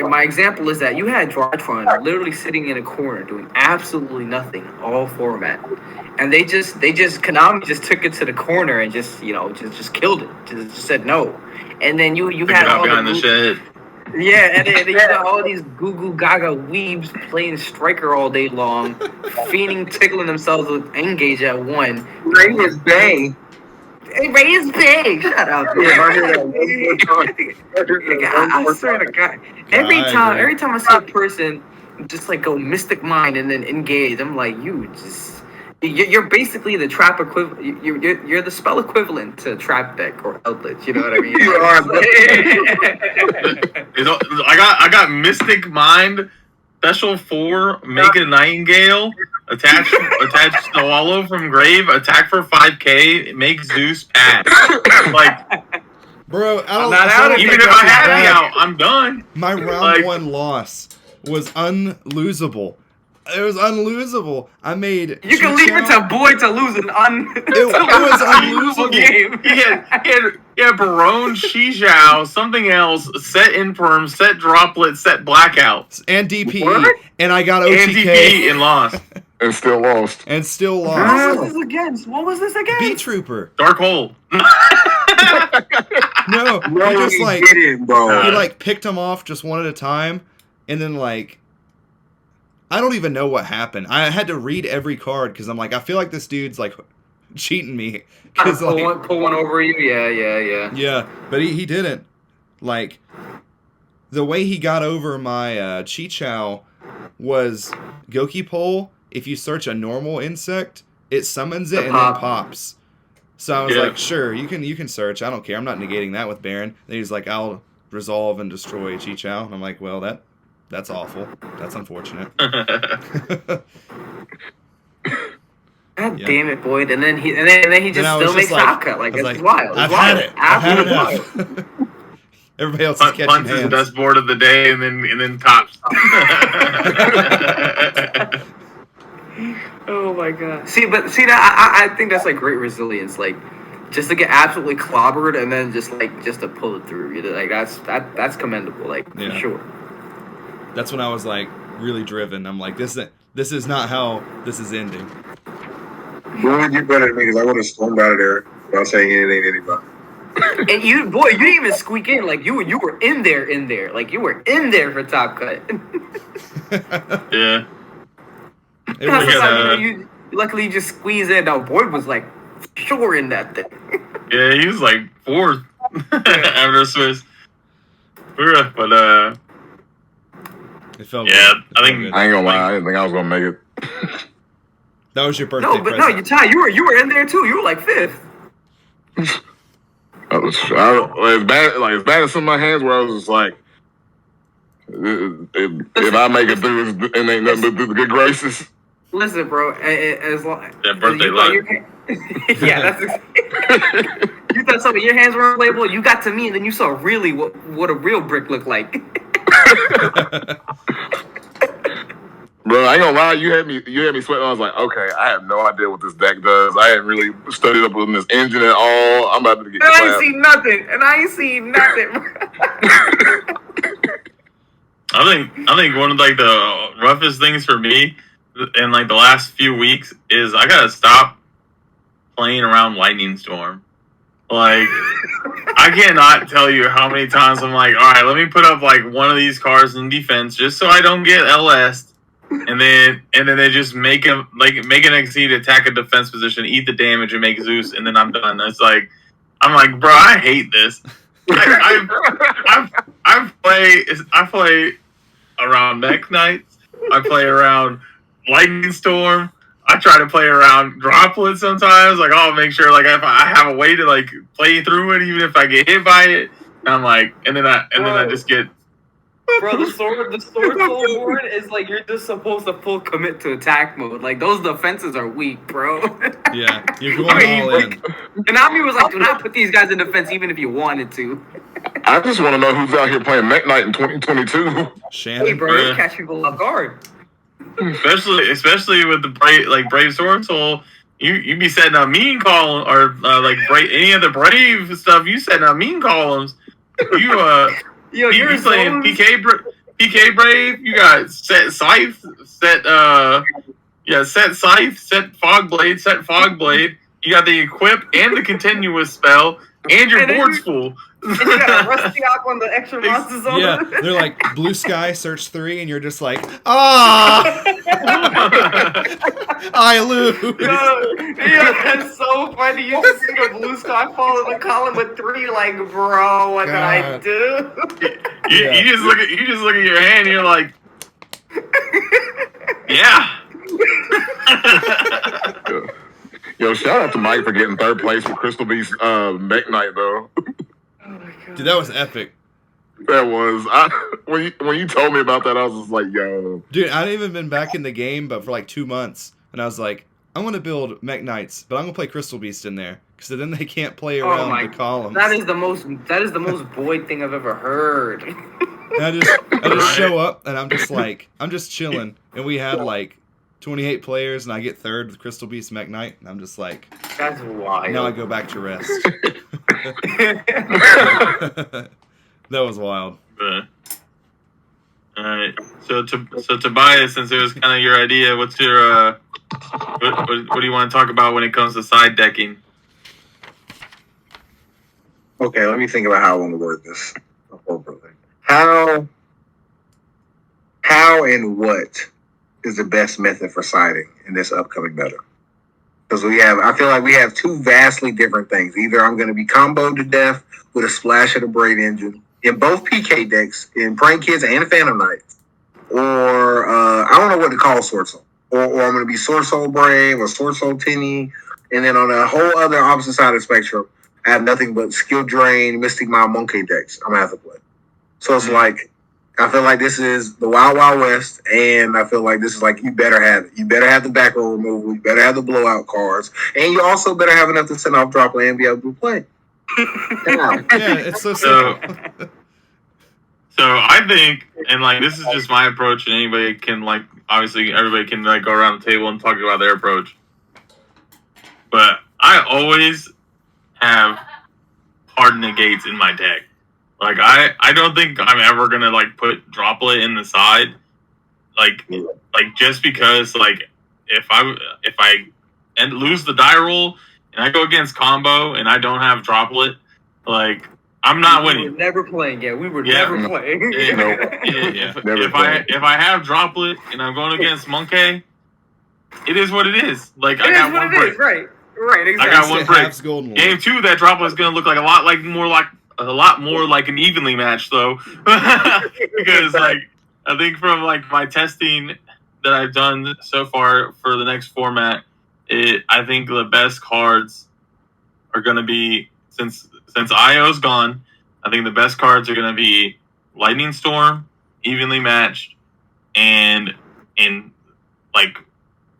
My example is that you had Drytron literally sitting in a corner doing absolutely nothing all format, and they just Konami just took it to the corner and just killed it. Just said no, and then you had all behind the shed. Yeah, and then you got all these goo goo gaga weebs playing Striker all day long, fiending, tickling themselves with Engage at 1. Ray is Bay. Hey, Ray is big. Shut up. Yeah, I hear that one more time. I swear to God. Every time I see a person just like go Mystic Mind and then Engage, I'm like, you're basically the trap equivalent. You're the spell equivalent to Trap Deck or Eldritch. You know what I mean? You are. I got Mystic Mind, Special 4, Make a Nightingale, attach Swallow from Grave, attack for 5k, make Zeus pass. Like, Bro, even if I had the out, I'm done. My round 1 loss was unlosable. It was unlosable. I made. You can leave it to boy to lose an It was unlosable game. He had Barone, yugioh, something else, set Infirm, set Droplet, set Blackout. And DPE. What? And I got And OTK. DPE and lost. And still lost. And still What lost. was this against? What was this against? Beat Trooper. Dark Hole. No, No, he just he like didn't, bro. he like picked them off just one at a time, and then like I don't even know what happened. I had to read every card because I'm like, I feel like this dude's like cheating me. Pull, 'Cause, like, pull one over you. Yeah. yeah, but he didn't. Like, the way he got over my Chichow was Goki Pole. If you search a normal insect, it summons it The and pop. then pops. So I was Yeah. like, sure, you can search. I don't care. I'm not negating that with Baron. Then he's like, I'll resolve and destroy Chichow. And I'm like, well, that's awful. That's unfortunate. God Yeah. damn it, Boyd. And then he just Then I was still makes just like- top cut. Like, I was it's like, wild. I've It's had wild. it. I've had Absolutely enough. Everybody else is catching Punts is the hands. best board of the day, and then tops. Oh my god. See that I think that's like great resilience. Like, just to get absolutely clobbered and then just to pull it through. You know, like that's commendable. Like, Yeah. for sure. That's when I was like really driven. I'm like, this is not how this is ending. Boy, you better than me because I would have stormed out of there without saying anything to anybody. And you didn't even squeak in. Like, you were in there. Like, you were in there for top cut. Yeah. It was, Yeah. you luckily you just squeeze in. Now Boyd was like sure in that thing. Yeah, he was like fourth after Swiss. But it felt yeah, good. It I felt think- good. I ain't gonna lie, I didn't think I was gonna make it. That was your birthday No, but present. Ty, you were in there too. You were like fifth. As bad as some of my hands where I was just like, if I make it through, it ain't nothing but through the good graces. Listen, bro. As long That birthday you thought luck. your yeah, that's you thought some of your hands were unplayable. You got to me, and then you saw really what a real brick looked like. Bro, I ain't gonna lie, you had me sweating. I was like, okay, I have no idea what this deck does. I hadn't really studied up on this engine at all. I'm about to get And I ain't clapped. seen nothing. I think one of like the roughest things for me in like the last few weeks is I gotta stop playing around Lightning Storm. Like, I cannot tell you how many times I'm like, all right, let me put up like one of these cards in defense just so I don't get LS'd. And then they just make an exceed, attack a defense position, eat the damage, and make Zeus, and then I'm done. It's like, I'm like, bro, I hate this. I play around Mech Knights. I play around Lightning Storm. I try to play around Droplet sometimes. Like, I'll make sure like if I have a way to like play through it, even if I get hit by it. And I'm like, and then I just get. Bro, the sword soul board is like you're just supposed to full commit to attack mode. Like, those defenses are weak, bro. Yeah, you're going I mean, all in. Konami was like, do not put these guys in defense even if you wanted to. I just want to know who's out here playing Mech Knight in 2022. Hey, Shannon. bro, you catch people off guard. Especially with the Brave Sword Soul, you be setting up mean column or any of the Brave stuff. You setting up mean columns. Yo, You you're playing PK Brave. You got set Scythe, set Scythe, set Fog Blade. You got the equip and the continuous spell, and your And then board's you- full. And you got a rusty up on the extra monster zone. Yeah, they're like blue sky, search 3, and you're just like, ah, I lose. Yo, that's so funny. You just see the blue sky fall in the column with 3. Like, bro, what did I God. do? You just look at your hand, and you're like, yeah. Yo, shout out to Mike for getting third place with Crystal Beast Mech Knight though. Dude, that was epic. That was when you told me about that, I was just like, yo. Dude, I hadn't even been back in the game, but for like 2 months, and I was like, I'm gonna build Mech Knights, but I'm gonna play Crystal Beast in there, because then they can't play around my- the columns. That is the most Boyd thing I've ever heard. And I just show up, and I'm just chilling, and we had like 28 players, and I get third with Crystal Beast Mech Knight, and I'm just like, That's wild. now I go back to rest. That was wild. All right. So Tobias, since it was kind of your idea, what's your what do you want to talk about when it comes to side decking? Okay, let me think about how I want to word this appropriately. How and what is the best method for siding in this upcoming meta? Because I feel like we have two vastly different things. Either I'm going to be comboed to death with a splash of the Braid Engine in both PK decks, in Prank Kids and Phantom Knights, or I don't know what to call Sword Soul. Or I'm going to be Sword Soul Brave or Sword Soul Tinny. And then on a whole other opposite side of the spectrum, I have nothing but Skill Drain, Mystic Mind, Monkey decks I'm going to have to play. So it's like, I feel like this is the Wild Wild West, and I feel like this is like, you better have it. You better have the back row removal. You better have the blowout cards. And you also better have enough to send off drop land and be able to play. Yeah, it's so simple. So I think, and like this is just my approach, and anybody can like, obviously everybody can like go around the table and talk about their approach. But I always have hard negates in my deck. Like I don't think I'm ever gonna like put Droplet in the side, like just because like if I lose the die roll and I go against combo and I don't have Droplet, like I'm not winning. We were never playing. Yeah, we were never playing. If I have Droplet and I'm going against Monkey, it is what it is. Like I got one break. Right, exactly. I got one break. Game 2, that Droplet is gonna look like a lot more like an evenly matched though, because like I think from like my testing that I've done so far for the next format, I think the best cards are gonna be since IO's gone. I think the best cards are gonna be Lightning Storm, evenly matched, and in like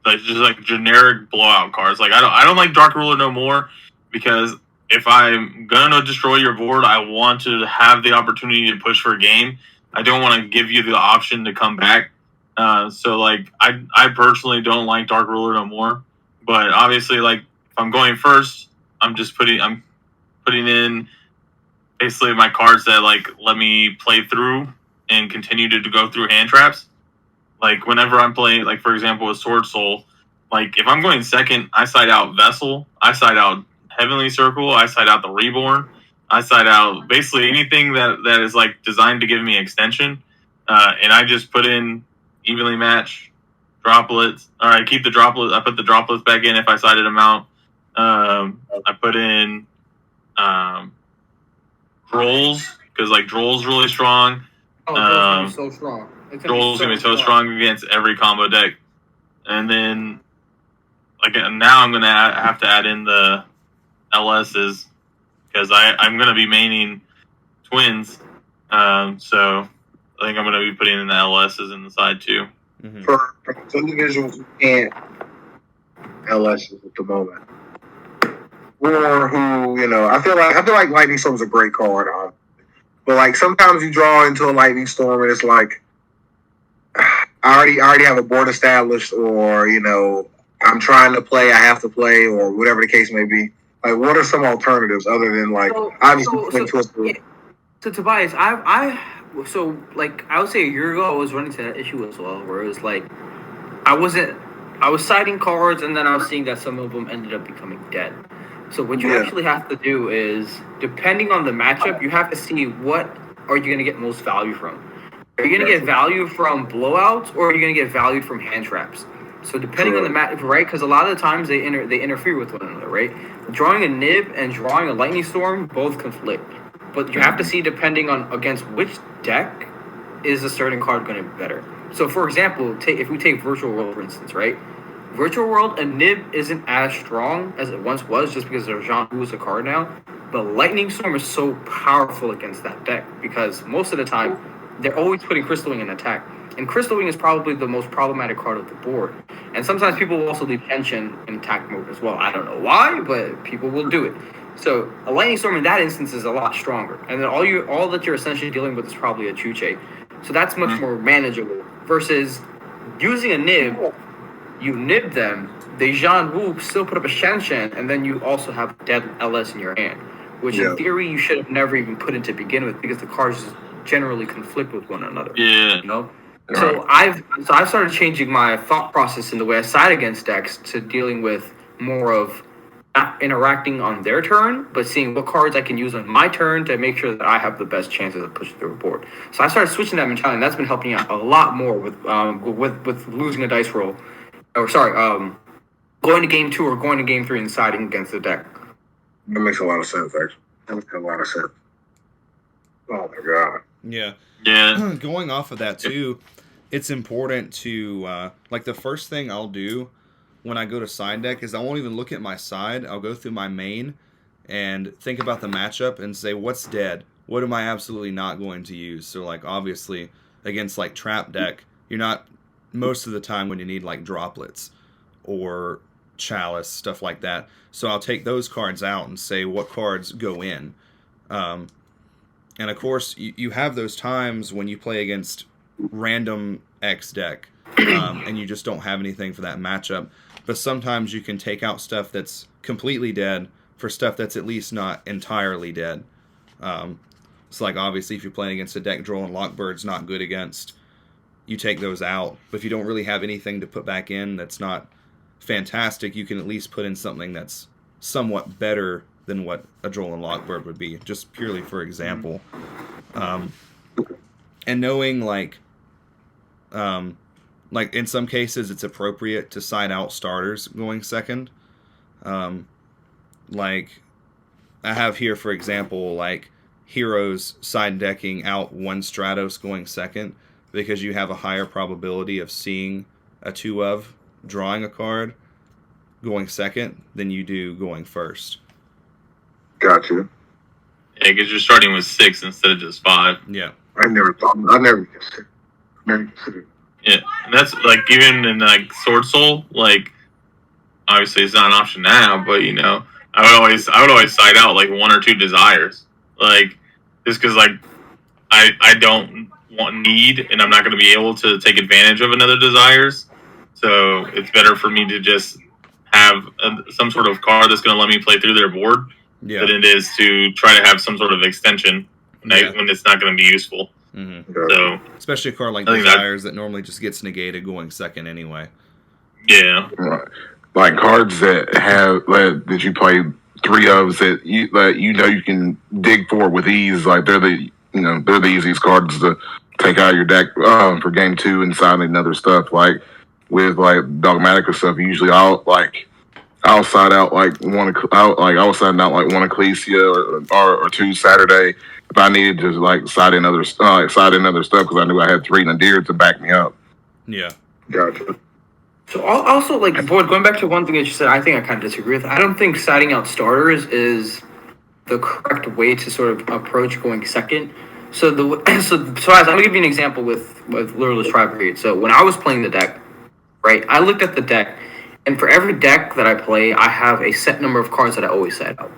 just like generic blowout cards. Like I don't like Dark Ruler no more because if I'm gonna destroy your board, I want to have the opportunity to push for a game. I don't want to give you the option to come back. So like I personally don't like Dark Ruler no more. But obviously, like if I'm going first, I'm putting in basically my cards that like let me play through and continue to go through hand traps. Like whenever I'm playing, like for example with Sword Soul, like if I'm going second, I side out Vessel, I side out Heavenly Circle, I side out the Reborn, I side out basically anything that is like designed to give me extension, and I just put in evenly match droplets. Or I keep the droplets. I put the droplets back in if I sided them out. I put in Drolls because like Droll's really strong. Droll's so strong. Droll's gonna be so strong against every combo deck, and then like now I'm gonna have to add in the LSs because I'm going to be maining twins. So I think I'm going to be putting in the LSs in the side too. Mm-hmm. For individuals who can't LSs at the moment, or who, I feel like Lightning Storm is a great card. But like sometimes you draw into a Lightning Storm and it's like, I already have a board established, or, I'm trying to play, I have to play, or whatever the case may be. Like, what are some alternatives other than like obviously? So Tobias, I would say a year ago I was running into that issue as well, where it was like I was siding cards and then I was seeing that some of them ended up becoming dead. So what you actually have to do is, depending on the matchup, you have to see what are you going to get most value from. Are you going to get value from blowouts, or are you going to get value from hand traps? So depending on the match, right? Because a lot of the times they interfere with one another, right? Drawing a Nib and drawing a Lightning Storm both conflict, but you have to see depending on against which deck is a certain card going to be better. So for example, if we take Virtual World for instance, right? Virtual World, a Nib isn't as strong as it once was just because there's Jean Wu is a card now, but Lightning Storm is so powerful against that deck because most of the time they're always putting Crystal Wing in attack. And Crystal Wing is probably the most problematic card of the board. And sometimes people will also leave Tension in attack mode as well. I don't know why, but people will do it. So a Lightning Storm in that instance is a lot stronger. And then all that you're essentially dealing with is probably a Chuche. So that's much more manageable. Versus using a Nib, you nib them, they Jean Wu still put up a Shan, and then you also have dead LS in your hand. Which in theory you should have never even put in to begin with because the cards generally conflict with one another. Yeah. So I've started changing my thought process in the way I side against decks to dealing with more of not interacting on their turn, but seeing what cards I can use on my turn to make sure that I have the best chances of pushing through a board. So I started switching that mentality, and that's been helping out a lot more with losing a dice roll, going to game 2 or going to game 3 and siding against the deck. That makes a lot of sense, actually. That makes a lot of sense. Oh my god. Yeah. Yeah. Going off of that too, it's important to like the first thing I'll do when I go to side deck is I won't even look at my side. I'll go through my main and think about the matchup and say what's dead. What am I absolutely not going to use? So like obviously against like trap deck, you're not most of the time when you need like droplets or chalice, stuff like that. So I'll take those cards out and say what cards go in. And of course, you have those times when you play against random X deck, and you just don't have anything for that matchup. But sometimes you can take out stuff that's completely dead for stuff that's at least not entirely dead. So like obviously if you're playing against a deck Droll and Lockbird's not good against, you take those out. But if you don't really have anything to put back in that's not fantastic, you can at least put in something that's somewhat better than what a Droll and Lockbird would be, just purely for example. And knowing like in some cases it's appropriate to side out starters going second. Like I have here, for example, like Heroes side decking out one Stratos going second because you have a higher probability of seeing a 2 of drawing a card going second than you do going first. Gotcha. Yeah, because you're starting with 6 instead of just 5. Yeah. I never considered. Yeah, and that's like even in like Sword Soul, like obviously it's not an option now, but you know, I would always side out like 1 or 2 desires, like just because like I don't need and I'm not going to be able to take advantage of another desires, so it's better for me to just have some sort of card that's going to let me play through their board than it is to try to have some sort of extension when it's not going to be useful. Mm-hmm. So especially a card like Desires that normally just gets negated going second anyway. Yeah, Right. Like cards that have that you play 3 of that you can dig for with ease. Like they're the easiest cards to take out of your deck for game 2 and signing and other stuff. Like with like Dogmatica stuff, usually I'll side out like one. I was siding out like 1 Ecclesia or 2 Saturday if I needed to like side in other stuff because I knew I had 3 Nadir to back me up. Yeah. Gotcha. So also, like, Boyd, going back to one thing that you said, I think I kind of disagree with. I don't think siding out starters is the correct way to sort of approach going second. So I'm gonna give you an example with Lureless Tri-Brigade. So when I was playing the deck, right, I looked at the deck, and for every deck that I play, I have a set number of cards that I always side out.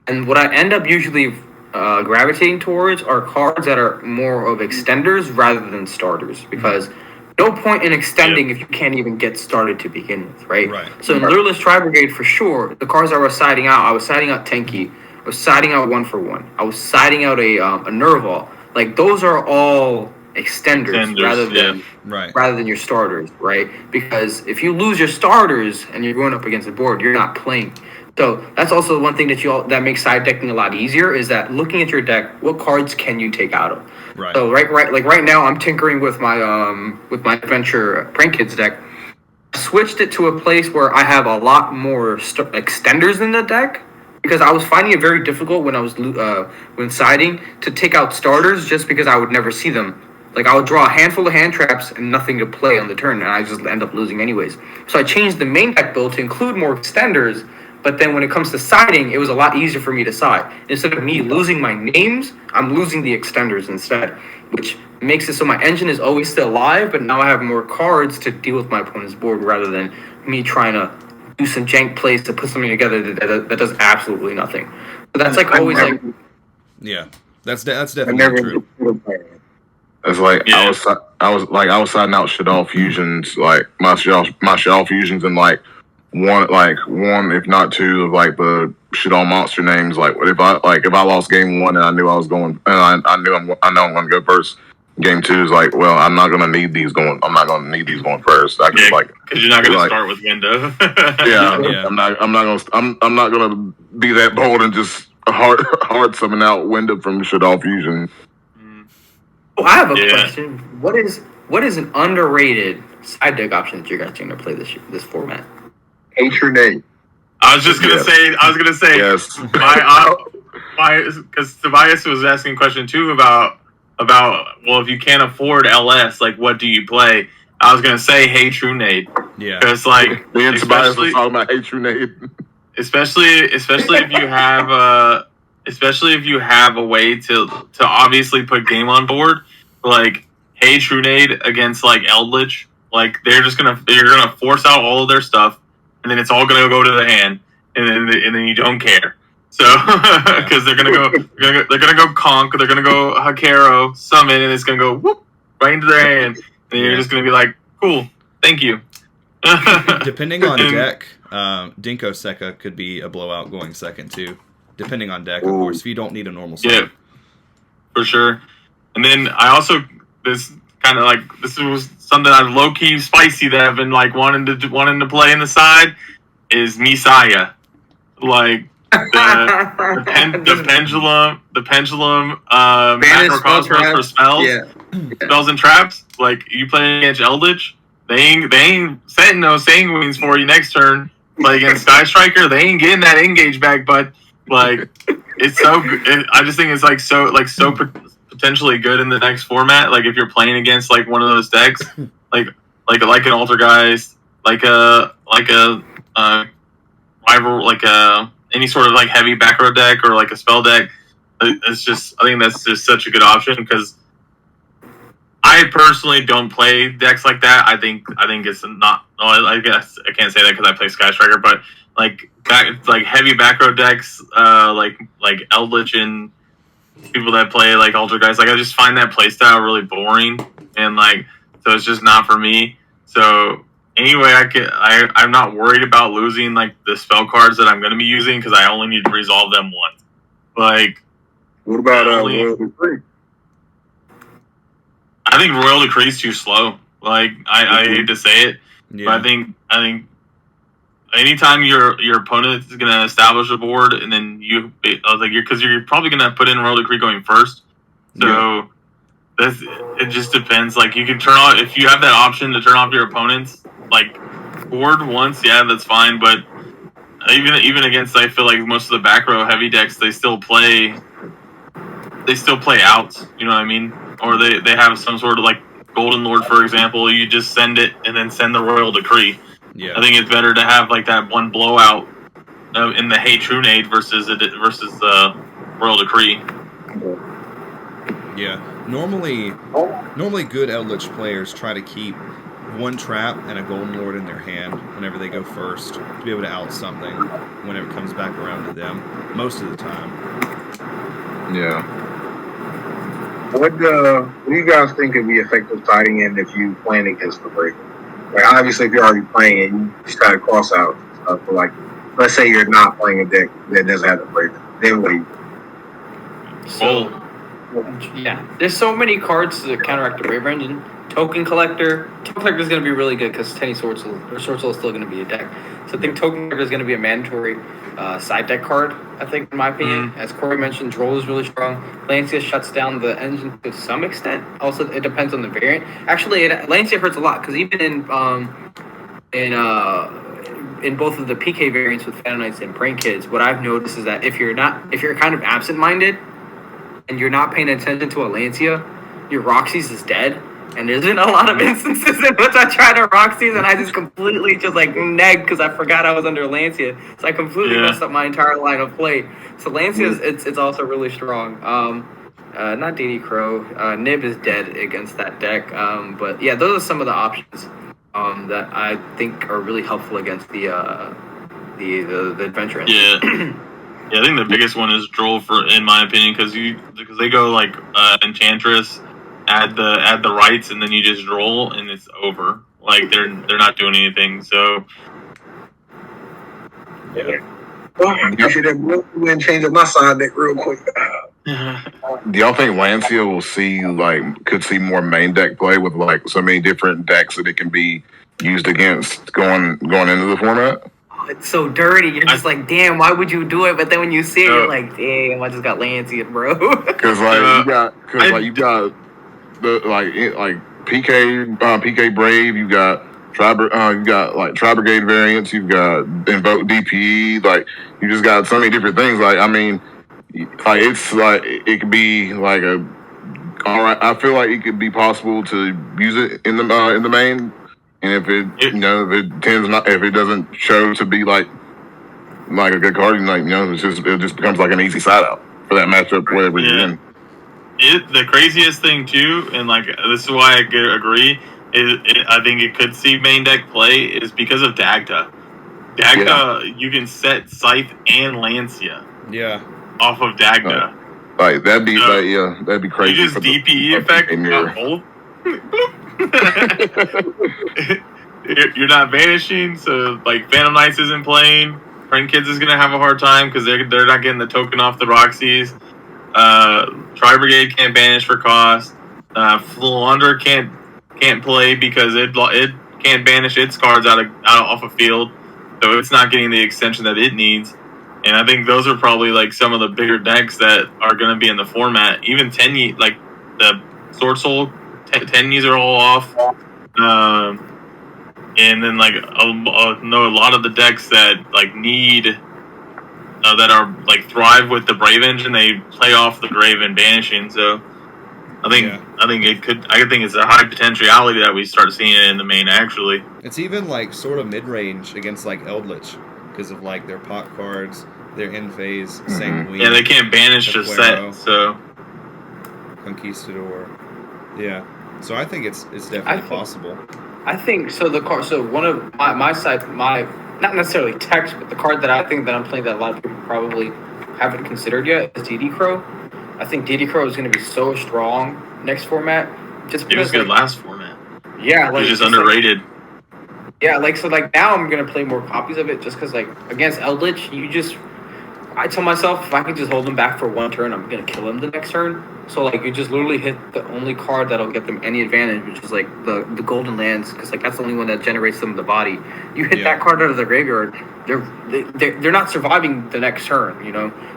And what I end up usually gravitating towards are cards that are more of extenders rather than starters, because no point in extending if you can't even get started to begin with, right? So in Lureless Tri-Brigade, for sure, the cards I was siding out Tenki, I was siding out 1-for-1, I was siding out a Nerval. Like, those are all extenders rather than your starters, right? Because if you lose your starters and you're going up against the board, you're not playing. So that's also one thing that makes side decking a lot easier, is that looking at your deck, what cards can you take out of? Right. So right now I'm tinkering with my Adventure Prank Kids deck. I switched it to a place where I have a lot more extenders in the deck, because I was finding it very difficult when I was when siding to take out starters, just because I would never see them. Like, I would draw a handful of hand traps and nothing to play on the turn, and I just end up losing anyways. So I changed the main deck build to include more extenders. But then when it comes to siding, it was a lot easier for me to side. Instead of me losing my names, I'm losing the extenders instead, which makes it so my engine is always still alive, but now I have more cards to deal with my opponent's board rather than me trying to do some jank plays to put something together that does absolutely nothing. So that's like always like... Yeah, that's definitely true. It's like I was siding out Shadow Fusions, like my Shadow Fusions, and like one if not 2 of like the Shadow monster names. Like if I lost game 1 and I knew I was going, and I know I'm going to go first. Game 2 is like, well, I'm not going to need these going. I'm not going to need these going first. I can because you're not going to start with window. I'm not going to be that bold and just hard summon out window from Shadow Fusion. Oh, I have a question. What is an underrated side deck option that you guys are going to play this format? Nate. I was just gonna say. Yes. Because Tobias was asking a question too about well, if you can't afford LS, like what do you play? I was gonna say Hey True Nade. Yeah. Because like Me and Tobias was talking about Hey True Nade. especially if you have a way to obviously put game on board, like Hey True Nade against like Eldritch, like you're gonna force out all of their stuff, and then it's all gonna go to the hand, and then you don't care. So because they're gonna go Conk, they're gonna go Hakero, Summon, and it's gonna go whoop right into their hand, and you're just gonna be like, cool, thank you. Depending on deck, Dinko Sekka could be a blowout going second too. Depending on deck, of course. If you don't need a normal set. Yeah, for sure. And then I also this was something I've low key spicy that I've been like wanting to play in the side is Misaya. Like the pendulum macrocosmos for spells. Spells and traps. Like you play against Eldritch, they ain't setting no Sanguines for you next turn. Like against Sky Striker, they ain't getting that engage back, but like it's so good. I just think it's so potentially good in the next format. Like if you're playing against like one of those decks, like an Altergeist, like a rival, like any sort of like heavy back row deck or like a spell deck. I think that's just such a good option because I personally don't play decks like that. I think it's not. Oh, I guess I can't say that because I play Sky Striker, but like heavy back row decks, like Eldritch and people that play like Altergeist, like I just find that playstyle really boring, and like so it's just not for me. So anyway, I'm not worried about losing like the spell cards that I'm going to be using because I only need to resolve them once. Like, what about Royal Decree? I think Royal Decree is too slow. Like I hate to say it, but I think anytime your opponent is going to establish a board and then you're probably going to put in Royal Decree going first. So it just depends. Like you can turn off if you have that option to turn off your opponent's like board once. Yeah, that's fine. But even against, I feel like most of the back row heavy decks, they still play outs. You know what I mean? Or they have some sort of like Golden Lord, for example. You just send it and then send the Royal Decree. Yeah. I think it's better to have like that one blowout in the Hey True Nade versus the Royal Decree. Yeah. Normally good Eldritch players try to keep one trap and a Golden Lord in their hand whenever they go first to be able to out something whenever it comes back around to them. Most of the time. Yeah. What do you guys think would be effective siding in if you playing against the breaker? Like obviously, if you're already playing it, you just got to cross out stuff. But like, let's say you're not playing a deck that doesn't have the breaker, then what do you? So, yeah, there's so many cards to counteract the Brave Engine. Token Collector is going to be really good because Tenny Sword Soul is still going to be a deck. So I think Token Collector is going to be a mandatory side deck card, I think, in my opinion. As Korey mentioned, Droll is really strong. Lancia shuts down the engine to some extent. Also, it depends on the variant. Actually, Lancia hurts a lot because even in both of the PK variants with Phantom Knights and Brain Kids, what I've noticed is that if you're kind of absent-minded and you're not paying attention to a Lancia, your Roxy's is dead. And there's been a lot of instances in which I tried to Roxy's and I just completely just like negged because I forgot I was under Lancia. So I completely messed up my entire line of play. So Lancia it's also really strong. Not DD Crow. Nib is dead against that deck. But yeah, those are some of the options that I think are really helpful against the adventure engine. Yeah. Yeah, I think the biggest one is Droll in my opinion, because they go like Enchantress, add the rights, and then you just roll and it's over. Like they're not doing anything. So You should have went and changed up my side deck real quick. Do y'all think Lancia could see more main deck play with like so many different decks that it can be used against going into the format? It's so dirty. You're just like, damn, why would you do it? But then when you see it, you're like, damn, I just got Lancia, bro. Because you got the like PK Brave, you got you got like Tri Brigade variants. You've got Invoke DPE. Like you just got so many different things. Like I mean, like it's like it could be like a. All right, I feel like it could be possible to use it in the main, and if if it doesn't show to be like a good card, it just becomes like an easy side out for that matchup, whatever you're in. The craziest thing too, and like this is why I agree, I think it could see main deck play is because of Dagda. You can set Scythe and Lancia. Yeah. Off of Dagda. Like that'd be that'd be crazy. You just DPE effect both. You're not vanishing, so like Phantom Knights isn't playing. Friend Kids is gonna have a hard time because they're not getting the token off the Roxy's. Tri Brigade can't banish for cost. Flounder can't play because it can't banish its cards out off a field, so it's not getting the extension that it needs. And I think those are probably like some of the bigger decks that are going to be in the format. Even Tenyi, like the Sword Soul Tenyis are all off. And then like a lot of the decks that like need that are like thrive with the Brave Engine, they play off the Grave and banishing. So I think it's a high potentiality that we start seeing it in the main. Actually, it's even like sort of mid range against like Eldritch because of like their pot cards, their end phase, Sanguine. Yeah, they can't banish a set, so Conquistador. Yeah, so I think it's definitely possible. I think so. One of my side, not necessarily text, but the card that I think that I'm playing that a lot of people probably haven't considered yet is DD Crow. I think DD Crow is going to be so strong next format. Just because it was good last format. Yeah, like it's just underrated. Now I'm gonna play more copies of it just because against Eldritch, I tell myself if I can just hold them back for one turn, I'm gonna kill him the next turn. So you just literally hit the only card that'll get them any advantage, which is the Golden Lands, because that's the only one that generates them the body. You hit that card out of the graveyard, they're not surviving the next turn.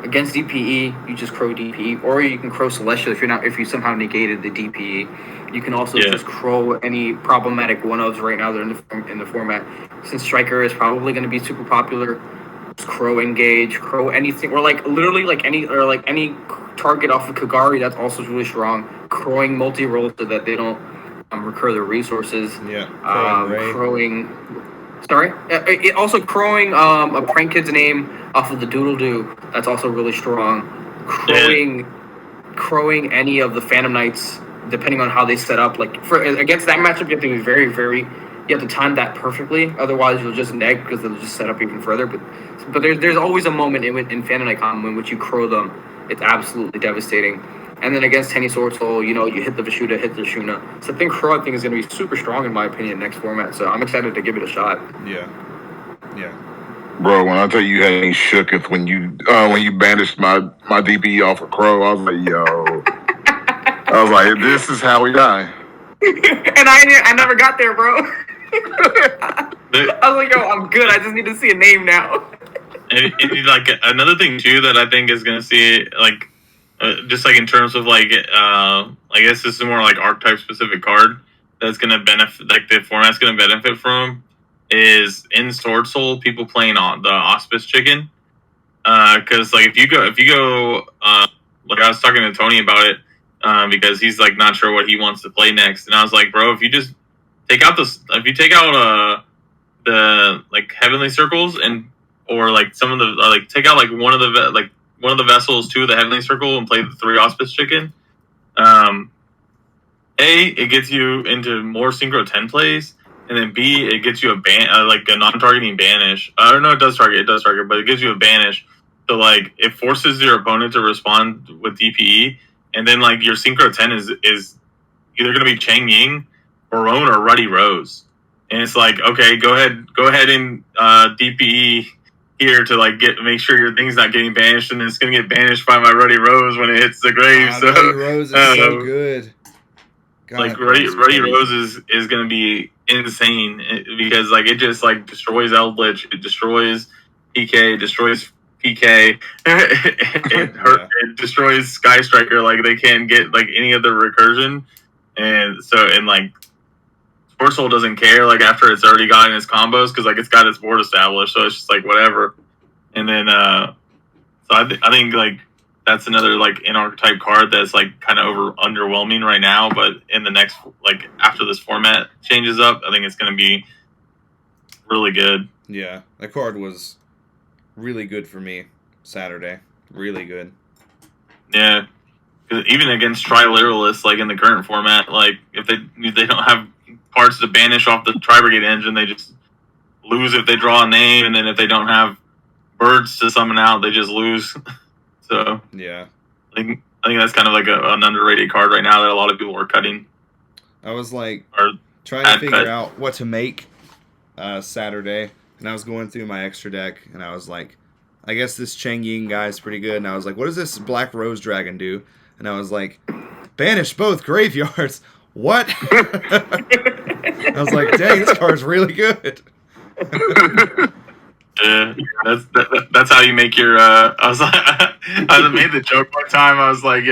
Against DPE, you just crow DPE, or you can crow Celestial if you somehow negated the DPE. You can also just crow any problematic one-ofs right now. They're in the format. Since Striker is probably going to be super popular, just crow Engage, crow anything, or any target off of Kagari that's also really strong. Crowing multi-roll so that they don't recur their resources. Yeah. Crowing. Sorry. Also crowing a Prank Kid's name off of the Doodle Doo. That's also really strong. Crowing any of the Phantom Knights, depending on how they set up. Against that matchup, you have to be very, very. You have to time that perfectly. Otherwise, you'll just neg because they'll just set up even further. But there's always a moment in Phantom Knight combo in which you crow them. It's absolutely devastating. And then against Tenny Sword Soul, you hit the Vishuda, hit the Shuna. So I think Crow is going to be super strong in my opinion next format. So I'm excited to give it a shot. Yeah. Bro, when I tell you had me shooketh when you banished my DP off of Crow, I was like, yo. I was like, this is how we die. And I never got there, bro. I was like, yo, I'm good. I just need to see a name now. And another thing too that I think is going to see just in terms of I guess this is more archetype specific card that's going to benefit the format's going to benefit from is in Sword Soul people playing on the Auspice Chicken because if you go I was talking to Tony about it because he's not sure what he wants to play next, and I was like, bro, if you just take out the Heavenly Circles or some of the take out one of the vessels, 2 of the Heavenly Circle, and play the 3 Auspice Chicken. It gets you into more Synchro 10 plays, and then B, it gets you a a non-targeting banish. No, it does target, but it gives you a banish. So it forces your opponent to respond with DPE, and then your Synchro 10 is either going to be Chang Ying, Barone, or Ruddy Rose. And it's okay, go ahead and DPE here to make sure your thing's not getting banished, and it's gonna get banished by my Ruddy Rose when it hits the grave. So Ruddy Rose is so good. God, Ruddy Rose is gonna be insane because it just destroys Eldritch, it destroys PK, destroys PK, it destroys Sky Striker. They can't get any of the recursion, and Sword Soul doesn't care like after it's already gotten its combos because like it's got its board established, so it's just like whatever. And then so I think like that's another like in-archetype card that's like kind of underwhelming right now, but in the next like after this format changes up, I think it's going to be really good. Yeah, that card was really good for me Saturday. Really good. Yeah, even against Tri-Literalists, like in the current format, like if they don't have parts to banish off the Tri-Brigade engine, they just lose if they draw a name, and then if they don't have birds to summon out, they just lose. So yeah, I think that's kind of like an underrated card right now that a lot of people are cutting. I was like Or trying to figure out what to make Saturday, and I was going through my extra deck, and I was like, I guess this Chang Ying guy is pretty good. And I was like, what does this Black Rose Dragon do? And I was like, banish both graveyards. What? I was like, dang, this card's really good. Yeah, that's how you make your. I was like, I made the joke one time. I was like,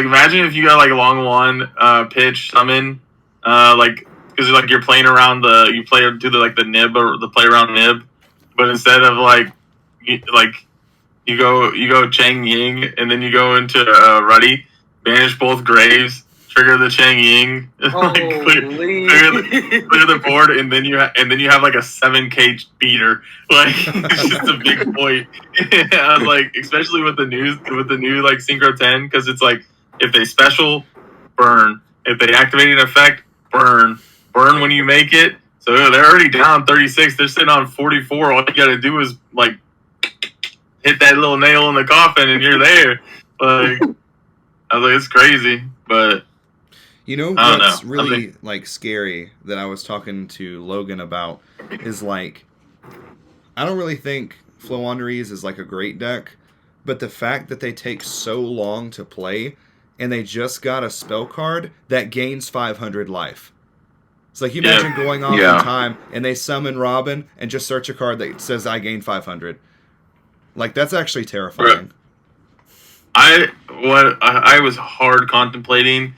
imagine if you got like a long one pitch summon, like because like you're playing around you play do the nib or the play around nib, but instead of you go Chang Ying and then you go into Ruddy, banish both graves, trigger the Chang Ying, clear the board, and then you have like a 7K beater. Like it's just a big point. I was like, especially with the new like Synchro 10, because it's like if they special, burn. If they activate an effect, burn when you make it. So they're already down 36. They're sitting on 44. All you gotta do is like hit that little nail in the coffin, and you're there. Like I was like, it's crazy, but. You know what's really like scary that I was talking to Logan about is like I don't really think Floowandereeze is like a great deck, but the fact that they take so long to play and they just got a spell card that gains 500 life. It's like you imagine going off in time and they summon Robin and just search a card that says I gain 500. Like that's actually terrifying. I was hard contemplating.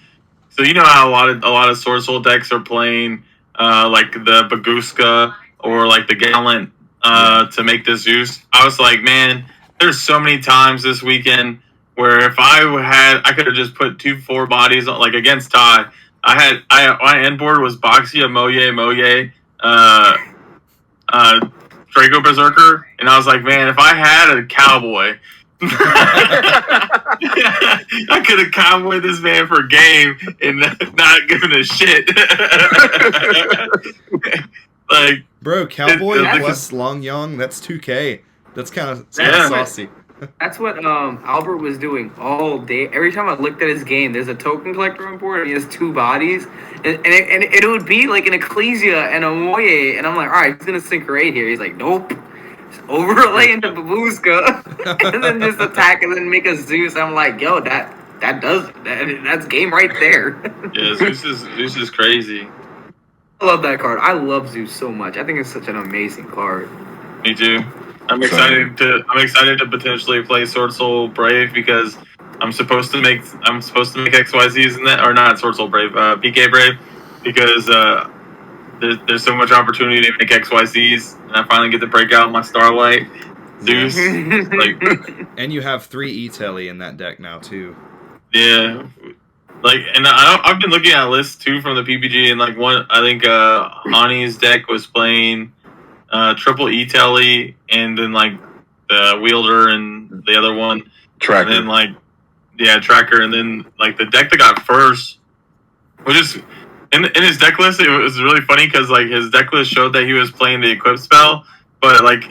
So you know how a lot of Sword Soul decks are playing like the Baguska or like the Gallant to make the Zeus. I was like, man, there's so many times this weekend where if I could have just put 2/4 bodies on, like against Ty. My end board was Boxia, Moye, Draco Berserker, and I was like, man, if I had a cowboy. I could have cowboyed this man for a game and not given a shit. Like, bro, cowboy plus Long Yong, that's 2K. That's kind of saucy. That's what Albert was doing all day. Every time I looked at his game, there's a token collector on board, and he has 2 bodies, and it would be like an Ecclesia and a Moye, and I'm like, all right, he's gonna sync 8 here. He's like, nope. Overlay into Babushka and then just attack and then make a Zeus. I'm like, yo, that's game right there. Yeah, Zeus is crazy. I love that card. I love Zeus so much. I think it's such an amazing card. Me too. I'm excited to potentially play Sword Soul Brave because I'm supposed to make XYZs in that, or not Sword Soul Brave, PK Brave, because there's so much opportunity to make XYZs, and I finally get to break out my Starlight Zeus. And you have 3 E-Telly in that deck now too. Yeah, and I've been looking at lists too from the PPG, and like I think Hani's deck was playing triple E-Telly, and then like the Wielder and the other one Tracker. And then Tracker, and then like the deck that got first, which is. In his deck list, it was really funny because like his deck list showed that he was playing the Equip spell, but like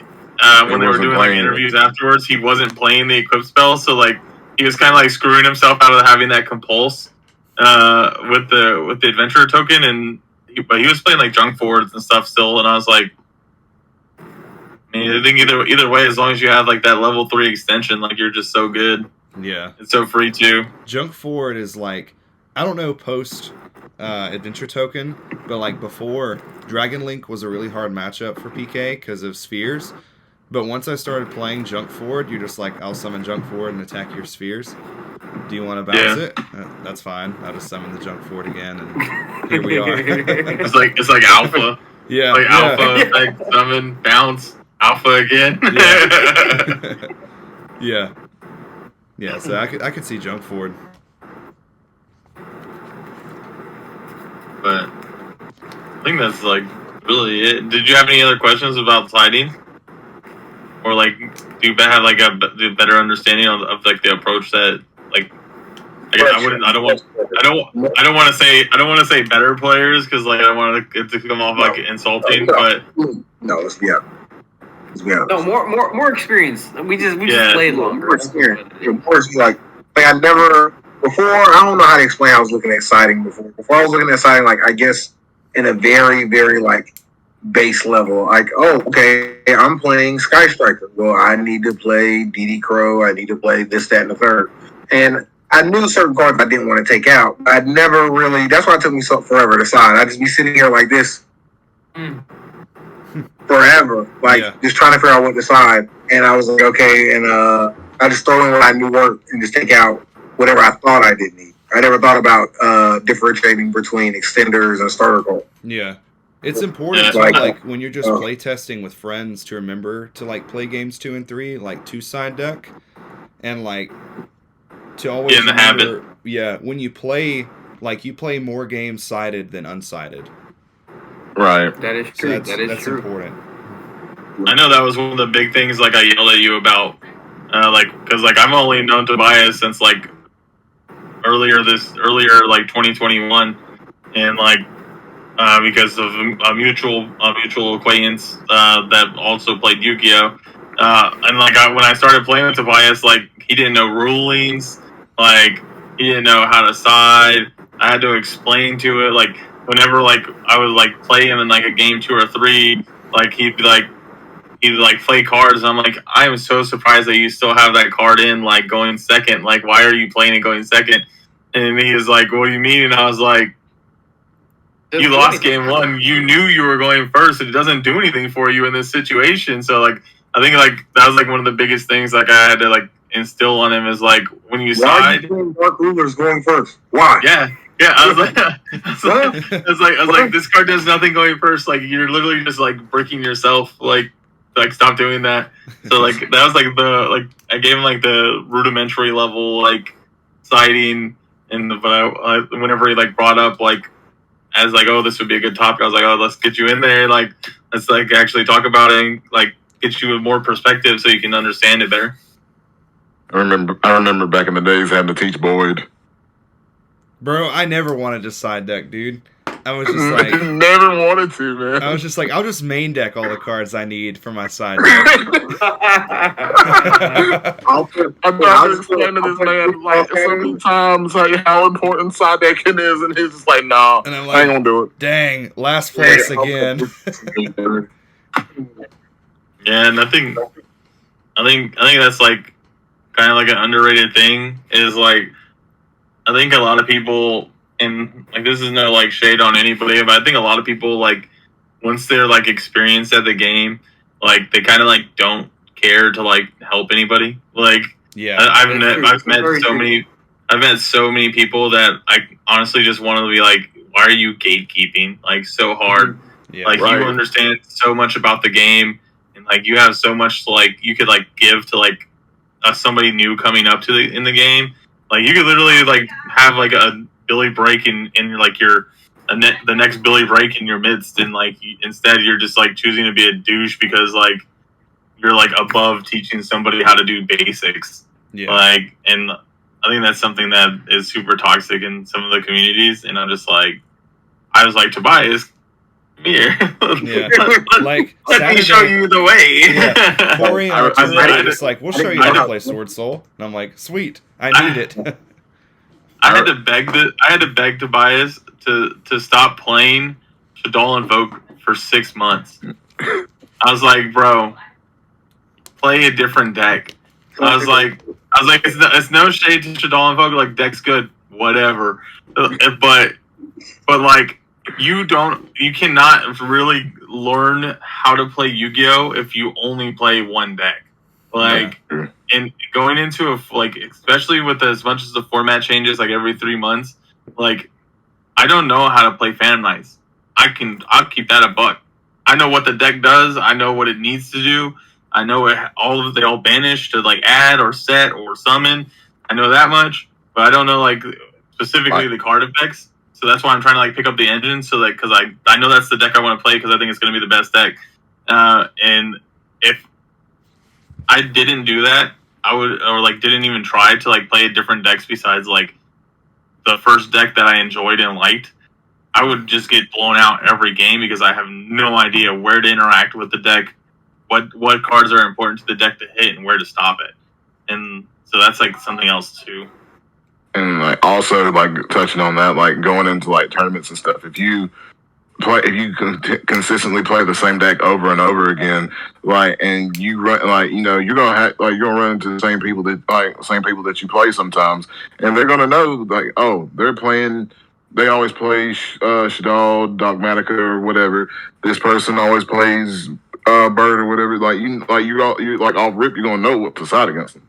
when they were doing like interviews afterwards, he wasn't playing the Equip spell, so like he was kind of like screwing himself out of having that compulse with the adventurer token, but he was playing like junk forwards and stuff still, and I was like, man, I think either way, as long as you have like that level 3 extension, like you're just so good. Yeah, it's so free too. Junk forward is like, I don't know post. Adventure token, but like before, Dragon Link was a really hard matchup for PK because of spheres. But once I started playing Junk Forward, you're just like, I'll summon Junk Forward and attack your spheres. Do you want to bounce it? That's fine. I'll just summon the junk forward again, and here we are. It's like alpha. Yeah. Like alpha, like summon, bounce, alpha again. Yeah. Yeah. So I could see junk forward. But I think that's like really it. Did you have any other questions about siding? Or like, do you have like a better understanding of like the approach that like? I don't want to say better players because like I don't want it to come off like insulting. But no, let's be honest. No, more experience. We just played longer. More experience. Of course, like I never before. I don't know how to explain. I was looking at siding before. Before I was looking at siding, like I guess in a very, very like base level. Like, oh, okay, I'm playing Sky Striker. Well, I need to play DD Crow. I need to play this, that, and the third. And I knew certain cards I didn't want to take out. I'd never really. That's why it took me so forever to decide. I'd just be sitting here like this forever, just trying to figure out what to decide. And I was like, okay, and I just throw in what I knew worked and just take out whatever I thought I didn't need. I never thought about differentiating between extenders and starter cards. Yeah. It's important, like when you're just play testing with friends, to remember to like play games 2 and 3, like 2-side deck, and like to always in the habit. Yeah, when you play, like you play more games sided than unsided. Right. That is true. So that's true. important. I know that was one of the big things. Like I yelled at you about, because like I'm only known to Tobias since like earlier like 2021, and like. Because of a mutual acquaintance that also played Yu-Gi-Oh, and like when I started playing with Tobias, like he didn't know rulings, like he didn't know how to side. I had to explain to it, like whenever like I would like play him in like a game 2 or 3, like he'd play cards, and I'm like, I am so surprised that you still have that card in like going second. Like why are you playing it going second? And he was like, what do you mean? And I was like, you lost game 1. You knew you were going first. It doesn't do anything for you in this situation. So, like, I think, like, that was, like, one of the biggest things, like, I had to, like, instill on him is, like, when you side... Why are you doing Dark Rulers going first? Why? Yeah. I was like, this card does nothing going first. Like, you're literally just, like, breaking yourself. Like, stop doing that. So, like, that was, like, I gave him, like, the rudimentary level, like, siding. But whenever he, like, brought up, like, as like, oh, this would be a good topic, I was like, oh, let's get you in there, like, let's like actually talk about it and like get you with more perspective so you can understand it better. I remember back in the days having to teach Boyd. Bro, I never wanted to side deck, dude. I was just like... never wanted to, man. I was just like, I'll just main deck all the cards I need for my side deck. I'm trying to explain to this man like so many times like how important side decking is, and he's just like, nah, and I'm like, I ain't gonna do it. Dang, last place again. Yeah, and I think that's like kind of like an underrated thing is like, I think a lot of people, and like this is no like shade on anybody, but I think a lot of people like once they're like experienced at the game, like they kind of like don't care to like help anybody. Like yeah, I've met so many people that I honestly just want to be like, why are you gatekeeping like so hard? Yeah, like right. You understand so much about the game, and like you have so much like you could like give to like somebody new coming up to in the game. Like you could literally like have like a Billy Break in like the next Billy Break in your midst, and like instead you're just like choosing to be a douche because like you're like above teaching somebody how to do basics. Yeah. Like, and I think that's something that is super toxic in some of the communities, and I'm just like, I was like, Tobias, come here. Yeah. Like let me show you the way. Yeah. Korey and I just like, we'll show you how to play Sword Soul. And I'm like, sweet, I need it. I had to beg Tobias to stop playing Shaddoll Invoke for 6 months. I was like, bro, play a different deck. I was like, it's no shade to Shaddoll Invoke. Like, deck's good, whatever. But like, you cannot really learn how to play Yu-Gi-Oh if you only play one deck. Like, and going into especially with as much as the format changes like every 3 months, like I don't know how to play Phantom Knights. I'll keep that a buck. I know what the deck does. I know what it needs to do. I know they all banish to like add or set or summon. I know that much, but I don't know like specifically the card effects. So that's why I'm trying to like pick up the engine. So like, because I know that's the deck I want to play because I think it's going to be the best deck. And if I didn't do that, I would, or like didn't even try to like play different decks besides like the first deck that I enjoyed and liked, I would just get blown out every game because I have no idea where to interact with the deck, what cards are important to the deck to hit, and where to stop it. And so that's like something else too. And like also like touching on that, like going into like tournaments and stuff, if you consistently play the same deck over and over again, like, and you run, like, you know, you're gonna run into the same people that you play sometimes, and they're gonna know like, oh, they always play Shadal, Dogmatica, or whatever. This person always plays Bird or whatever. Like you like off rip, you're gonna know what to side against them.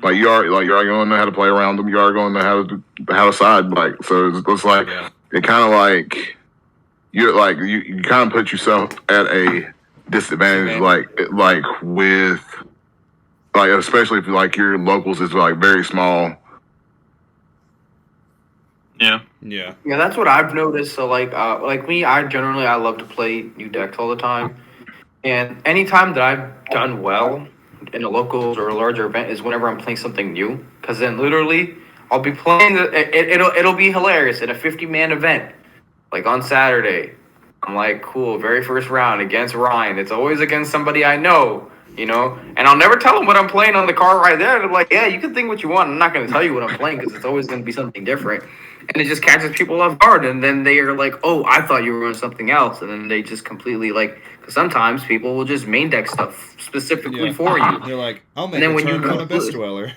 Like you are gonna know how to play around them. You are gonna know how to side. Like so, it's like it kind of like. You kind of put yourself at a disadvantage, like with like especially if like your locals is like very small. Yeah. That's what I've noticed. So like me, I love to play new decks all the time, and anytime that I've done well in a locals or a larger event is whenever I'm playing something new, because then literally I'll be playing it'll be hilarious in a 50-man event. Like on Saturday, I'm like, cool, very first round against Ryan. It's always against somebody I know, you know? And I'll never tell them what I'm playing on the card right there. They're like, yeah, you can think what you want. I'm not going to tell you what I'm playing because it's always going to be something different. And it just catches people off guard. And then they are like, oh, I thought you were doing something else. And then they just completely like, because sometimes people will just main deck stuff specifically for you. They're like, I'll make a turn on a best dweller.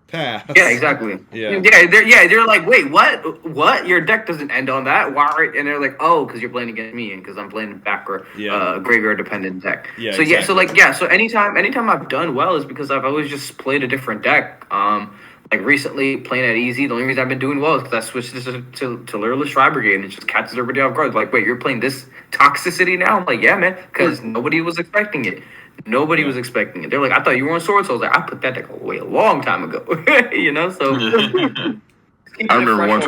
Pass. Yeah, exactly. Yeah. They're like, wait, what? Your deck doesn't end on that. Why? And they're like, oh, because you're playing against me, and because I'm playing graveyard dependent deck. Yeah. So exactly. So anytime I've done well is because I've always just played a different deck. Like recently playing at Easy, the only reason I've been doing well is because I switched this to Lureless Tri Brigade, and it just catches everybody off guard. Like, wait, you're playing this toxicity now? I'm like, yeah, man, because nobody was expecting it. Nobody was expecting it. They're like, I thought you were on Sword Souls. Like, I put that deck away a long time ago. You know, so I remember one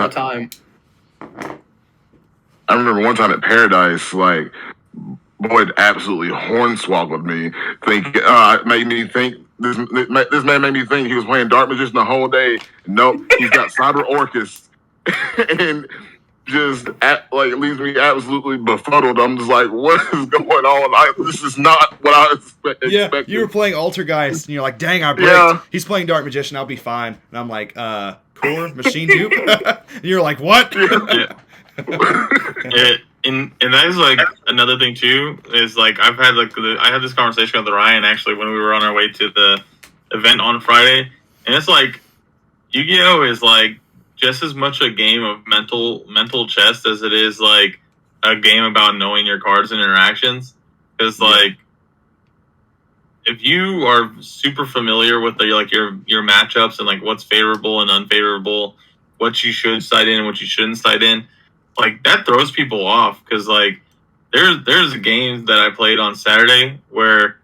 time at Paradise, like Boyd absolutely hornswoggled me. Made me think this man made me think he was playing Dark Magician the whole day. Nope, he's got Cyber Orcus, and just leaves me absolutely befuddled. I'm just like, what is going on? This is not what I expected. Yeah, you were playing Altergeist, and you're like, dang, I bricked. Yeah. He's playing Dark Magician, I'll be fine. And I'm like, Core, Machine Dupe? And you're like, what? Yeah. And that is like another thing too, is like I had this conversation with Ryan actually when we were on our way to the event on Friday, and it's like Yu-Gi-Oh is like just as much a game of mental chess as it is like a game about knowing your cards and interactions. Because like if you are super familiar with your matchups and like what's favorable and unfavorable, what you should side in and what you shouldn't side in, like that throws people off. Because like there's a game that I played on Saturday where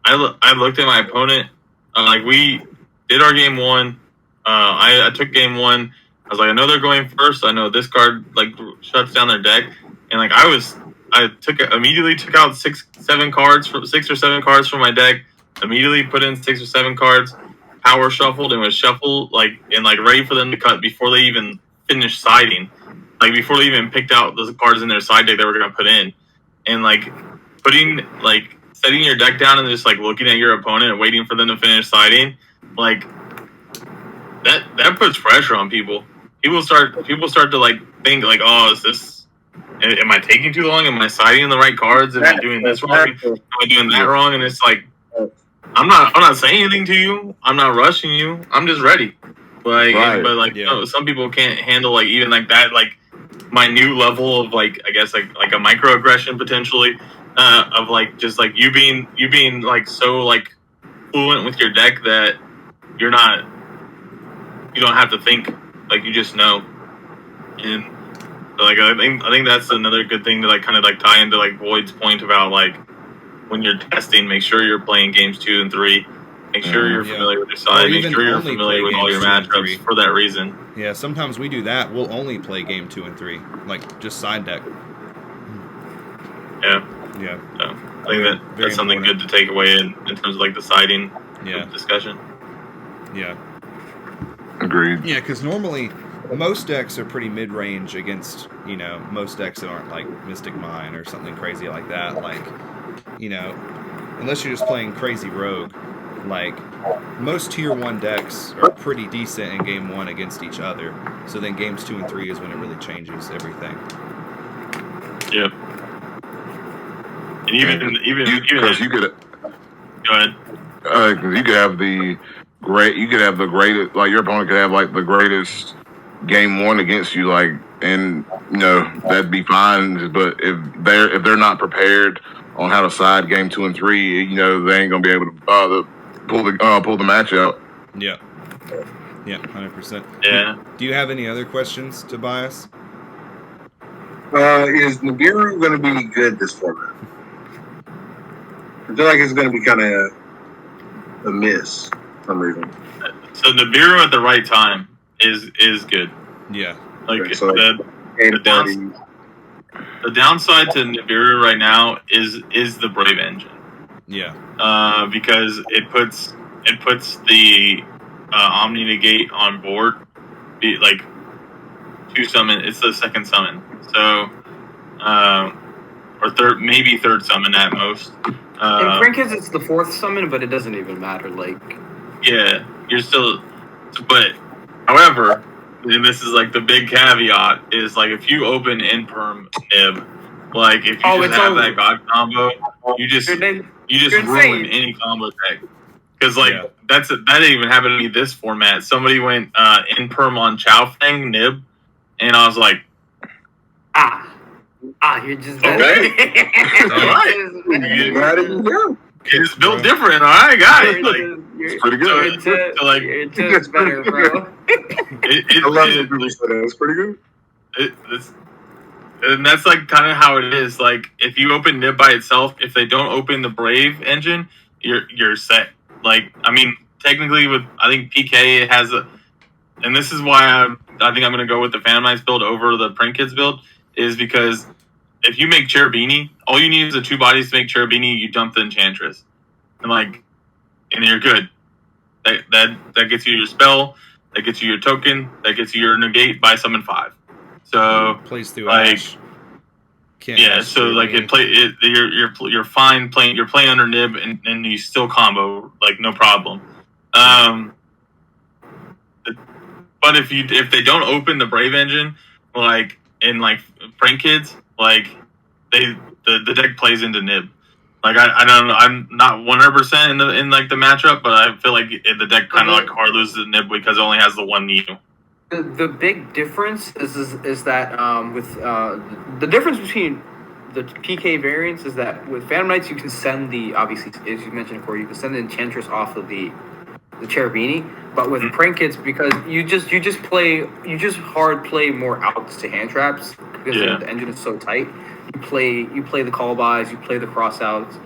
I looked at my opponent, like we did our game one. I took game one. I was like, I know they're going first. I know this card like shuts down their deck, and like I immediately took out 6 or 7 cards from my deck. Immediately put in 6 or 7 cards, power shuffled, and was shuffled like ready for them to cut before they even finished siding, like before they even picked out those cards in their side deck they were gonna put in, and like setting your deck down and just like looking at your opponent and waiting for them to finish siding, like that puts pressure on people. People start to like think like, oh, am I taking too long? Am I siding the right cards? Am I doing this wrong? Am I doing that wrong? And it's like, I'm not saying anything to you. I'm not rushing you. I'm just ready. Some people can't handle like even like that like minute level of like I guess like a microaggression potentially of like just like you being like so like fluent with your deck that you're not, you don't have to think, like you just know. And like I think that's another good thing to like kind of like tie into like Void's point about like when you're testing, make sure you're playing games 2 and 3. Make sure you're familiar with your side. Make sure you're familiar with all your matchups for that reason. Yeah, sometimes we do that. We'll only play game 2 and 3, like just side deck. Yeah. Yeah. So I think that's something good to take away in terms of like the siding discussion. Yeah. Agreed. Yeah, because normally most decks are pretty mid-range against, you know, most decks that aren't like Mystic Mine or something crazy like that. Like, you know, unless you're just playing crazy rogue, like most tier 1 decks are pretty decent in game 1 against each other. So then games 2 and 3 is when it really changes everything. Yeah. And even because you could go ahead. You could have the greatest, like your opponent could have like the greatest game 1 against you, like, and you know that'd be fine. But if they're not prepared on how to side game 2 and 3, you know they ain't gonna be able to pull the match out. Yeah. Yeah, 100%. Yeah. Do you have any other questions, Tobias? Is Nibiru going to be good this format? I feel like it's going to be kind of a miss for some reason. So Nibiru at the right time is good. Yeah. Like okay, so the downside to Nibiru right now is the Brave engine. Yeah. Because it puts the Omni Negate on board. Like 2 summon. It's the second summon. So or third summon at most. In Prinkets, it's the 4th summon, but it doesn't even matter. Like, yeah, you're still. But however, and this is like the big caveat is like if you open Imperm Nib, like if you just have that God combo, you just ruin any combo deck. Because like that didn't even happen to me this format. Somebody went Imperm on Chowfang Nib, and I was like, you're just okay. Right. It's built different, all right, guys. Like, it's pretty good. You're just better, bro. I love when people say that. It's pretty good. And that's like kind of how it is. Like if you open Nib by itself, if they don't open the Brave engine, you're set. Like I mean, technically, I think PK has and this is why I think I'm gonna go with the Phantom Knights build over the Print Kids build, is because if you make Cherubini, all you need is the 2 bodies to make Cherubini. You dump the Enchantress, and you're good. That gets you your spell. That gets you your token. That gets you your negate by summon 5. So plays through Ash. So like you're fine playing. You're playing under Nib and you still combo like no problem. But if they don't open the Brave engine, like in like Prank Kids, like the deck plays into Nib. Like I don't know, I'm not 100% in like the matchup, but I feel like the deck kind of like hard loses to Nib because it only has the 1 Neo. The big difference is that with the difference between the PK variants is that with Phantom Knights you can send obviously as you mentioned Korey, you can send the Enchantress off of the Cherubini, but with Prank Kids, because you just hard play more outs to hand traps because the engine is so tight. You play the call buys, you play the cross outs,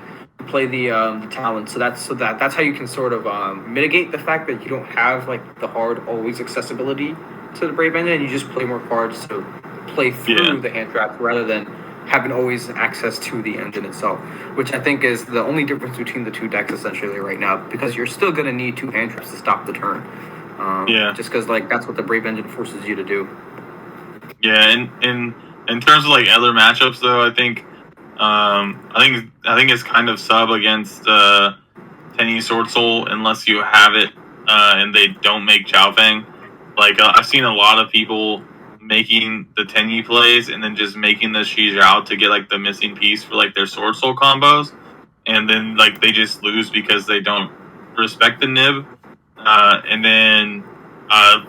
you play the talents. So that's how you can sort of mitigate the fact that you don't have like the hard always accessibility to the Brave engine, and you just play more cards to play through the hand traps rather than having always access to the engine itself, which I think is the only difference between the 2 decks essentially right now, because you're still going to need 2 hand traps to stop the turn. Just because like that's what the Brave engine forces you to do. Yeah, and in terms of like other matchups though, I think it's kind of sub against Tenyi Sword Soul unless you have it and they don't make Chowfang. Like I've seen a lot of people making the Tenyi plays and then just making the Shi Zhao to get like the missing piece for like their Sword Soul combos, and then like they just lose because they don't respect the Nib. And then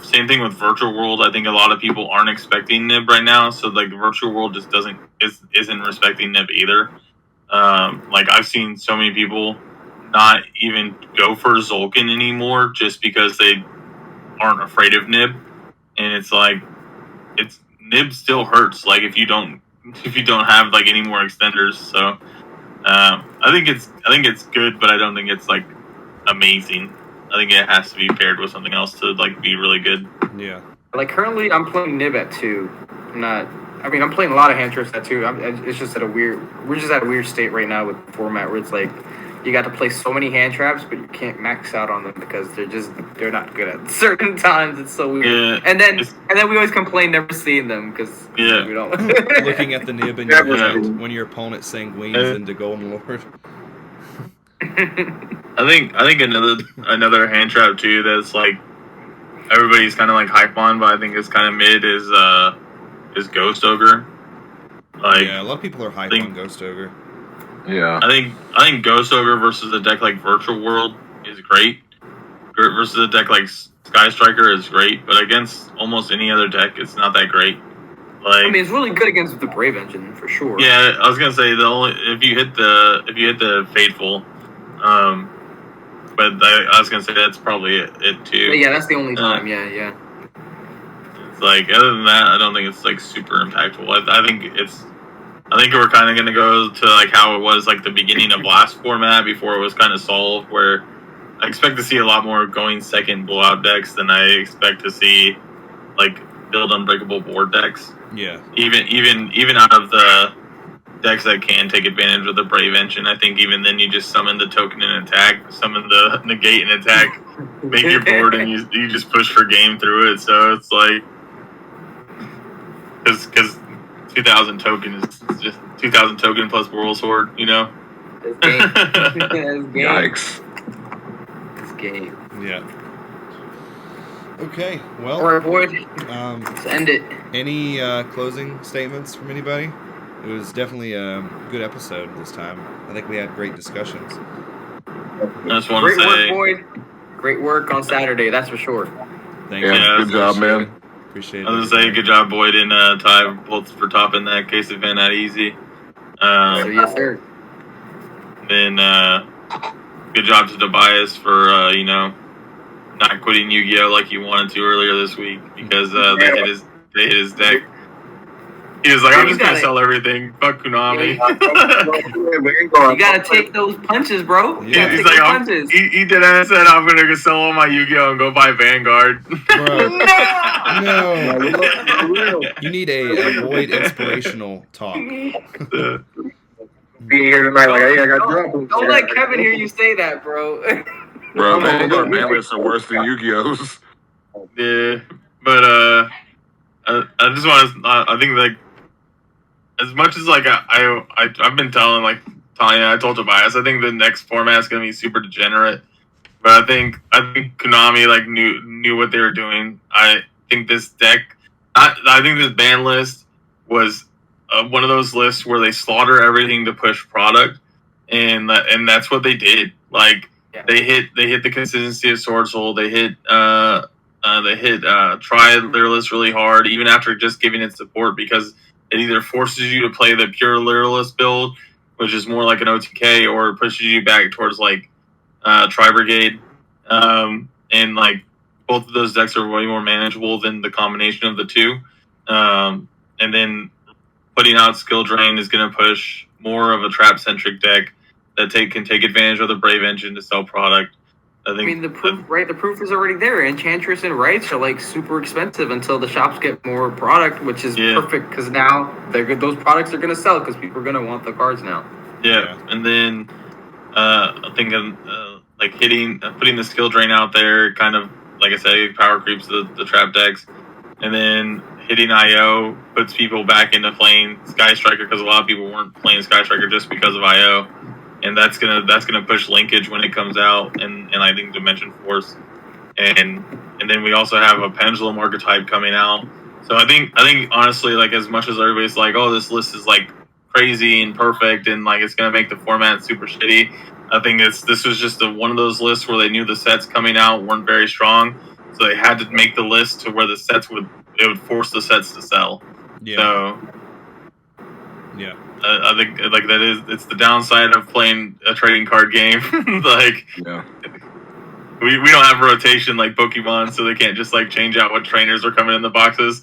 same thing with Virtual World. I think a lot of people aren't expecting Nib right now, so like Virtual World just isn't respecting Nib either. Like I've seen so many people not even go for Zolkin anymore just because they aren't afraid of Nib. And it's like Nib still hurts like if you don't have like any more extenders. So I think it's good, but I don't think it's like amazing. I think it has to be paired with something else to like be really good. Yeah. Like currently, I'm playing Nib at 2. I'm playing a lot of hand trips at 2. It's just we're just at a weird state right now with the format where it's like you got to play so many hand traps, but you can't max out on them because they're not good at certain times. It's so weird. Yeah, and then we always complain never seeing them because we don't. Looking at the Nib in your hand when your opponent sanguines into Golden Lord. I think another hand trap too that's like everybody's kind of like hype on, but I think it's kind of mid is Ghost Ogre. Like, yeah, a lot of people are hype on Ghost Ogre. Yeah. I think Ghost Ogre versus a deck like Virtual World is great. Versus a deck like Sky Striker is great, but against almost any other deck, it's not that great. Like, it's really good against the Brave Engine for sure. Yeah, I was gonna say if you hit the Fateful, but I was gonna say that's probably it too. But yeah, that's the only time. Yeah. It's like other than that, I don't think it's like super impactful. I think we're kind of gonna go to like how it was like the beginning of last format before it was kind of solved, where I expect to see a lot more going second blowout decks than I expect to see like build unbreakable board decks. Yeah. Even out of the decks that can take advantage of the Brave Engine, I think even then you just summon the token and attack, summon the negate and attack, make your board, and you just push for game through it. So it's like because 2,000 token is just 2,000 token plus Whirl Sword, you know. It's game. It's game. Yikes. It's game. Yeah. Okay. Well. All right, Boyd. Let's end it. Any closing statements from anybody? It was definitely a good episode this time. I think we had great discussions. I just want Great to say, work, Boyd. Great work on Saturday, that's for sure. Thank you. Yeah, Good job, man. Appreciate it. I was gonna say good job, Boyd and Ty, both for topping that case event that easy. Yes, sir. Then good job to Tobias for not quitting Yu-Gi-Oh like he wanted to earlier this week because they hit his deck. He was like, I'm just gonna sell everything. Fuck Konami. You gotta take those punches, bro. You gotta He's take like, those punches. he did and said, I'm gonna go sell all my Yu-Gi-Oh and go buy Vanguard. Bro. No. You need a Void inspirational talk. Be here tonight, like, hey, I got dropped. Don't let Kevin hear you say that, bro. Bro, Vanguard man lists are worse than Yu-Gi-Oh's. Yeah, but I just want to. I think like as much as like I've been telling like Tanya, I told Tobias, I think the next format is gonna be super degenerate. But I think Konami like knew what they were doing. I think this deck, I think this ban list was one of those lists where they slaughter everything to push product, and that's what they did. Like they hit the consistency of Sword Soul. They hit try their list really hard, even after just giving it support, because it either forces you to play the pure literalist build, which is more like an OTK, or pushes you back towards like Tri Brigade. And like both of those decks are way more manageable than the combination of the two. And then putting out Skill Drain is going to push more of a trap centric deck that can take advantage of the Brave Engine to sell product. I mean, the proof, right? The proof is already there. Enchantress and Rights are like super expensive until the shops get more product, which is perfect because now they're good. Those products are going to sell because people are going to want the cards now. Yeah, and then I think like putting the Skill Drain out there, kind of like I said, power creeps the trap decks, and then hitting IO puts people back into playing Sky Striker because a lot of people weren't playing Sky Striker just because of IO. And that's gonna push linkage when it comes out, and I think Dimension Force, and then we also have a Pendulum archetype coming out. So I think honestly, like as much as everybody's like, oh, this list is like crazy and perfect, and like it's gonna make the format super shitty, I think this was just one of those lists where they knew the sets coming out weren't very strong, so they had to make the list to where the sets would force the sets to sell. Yeah. So Yeah. I think like it's the downside of playing a trading card game. Like Yeah. we don't have rotation like Pokemon, so they can't just like change out what trainers are coming in the boxes.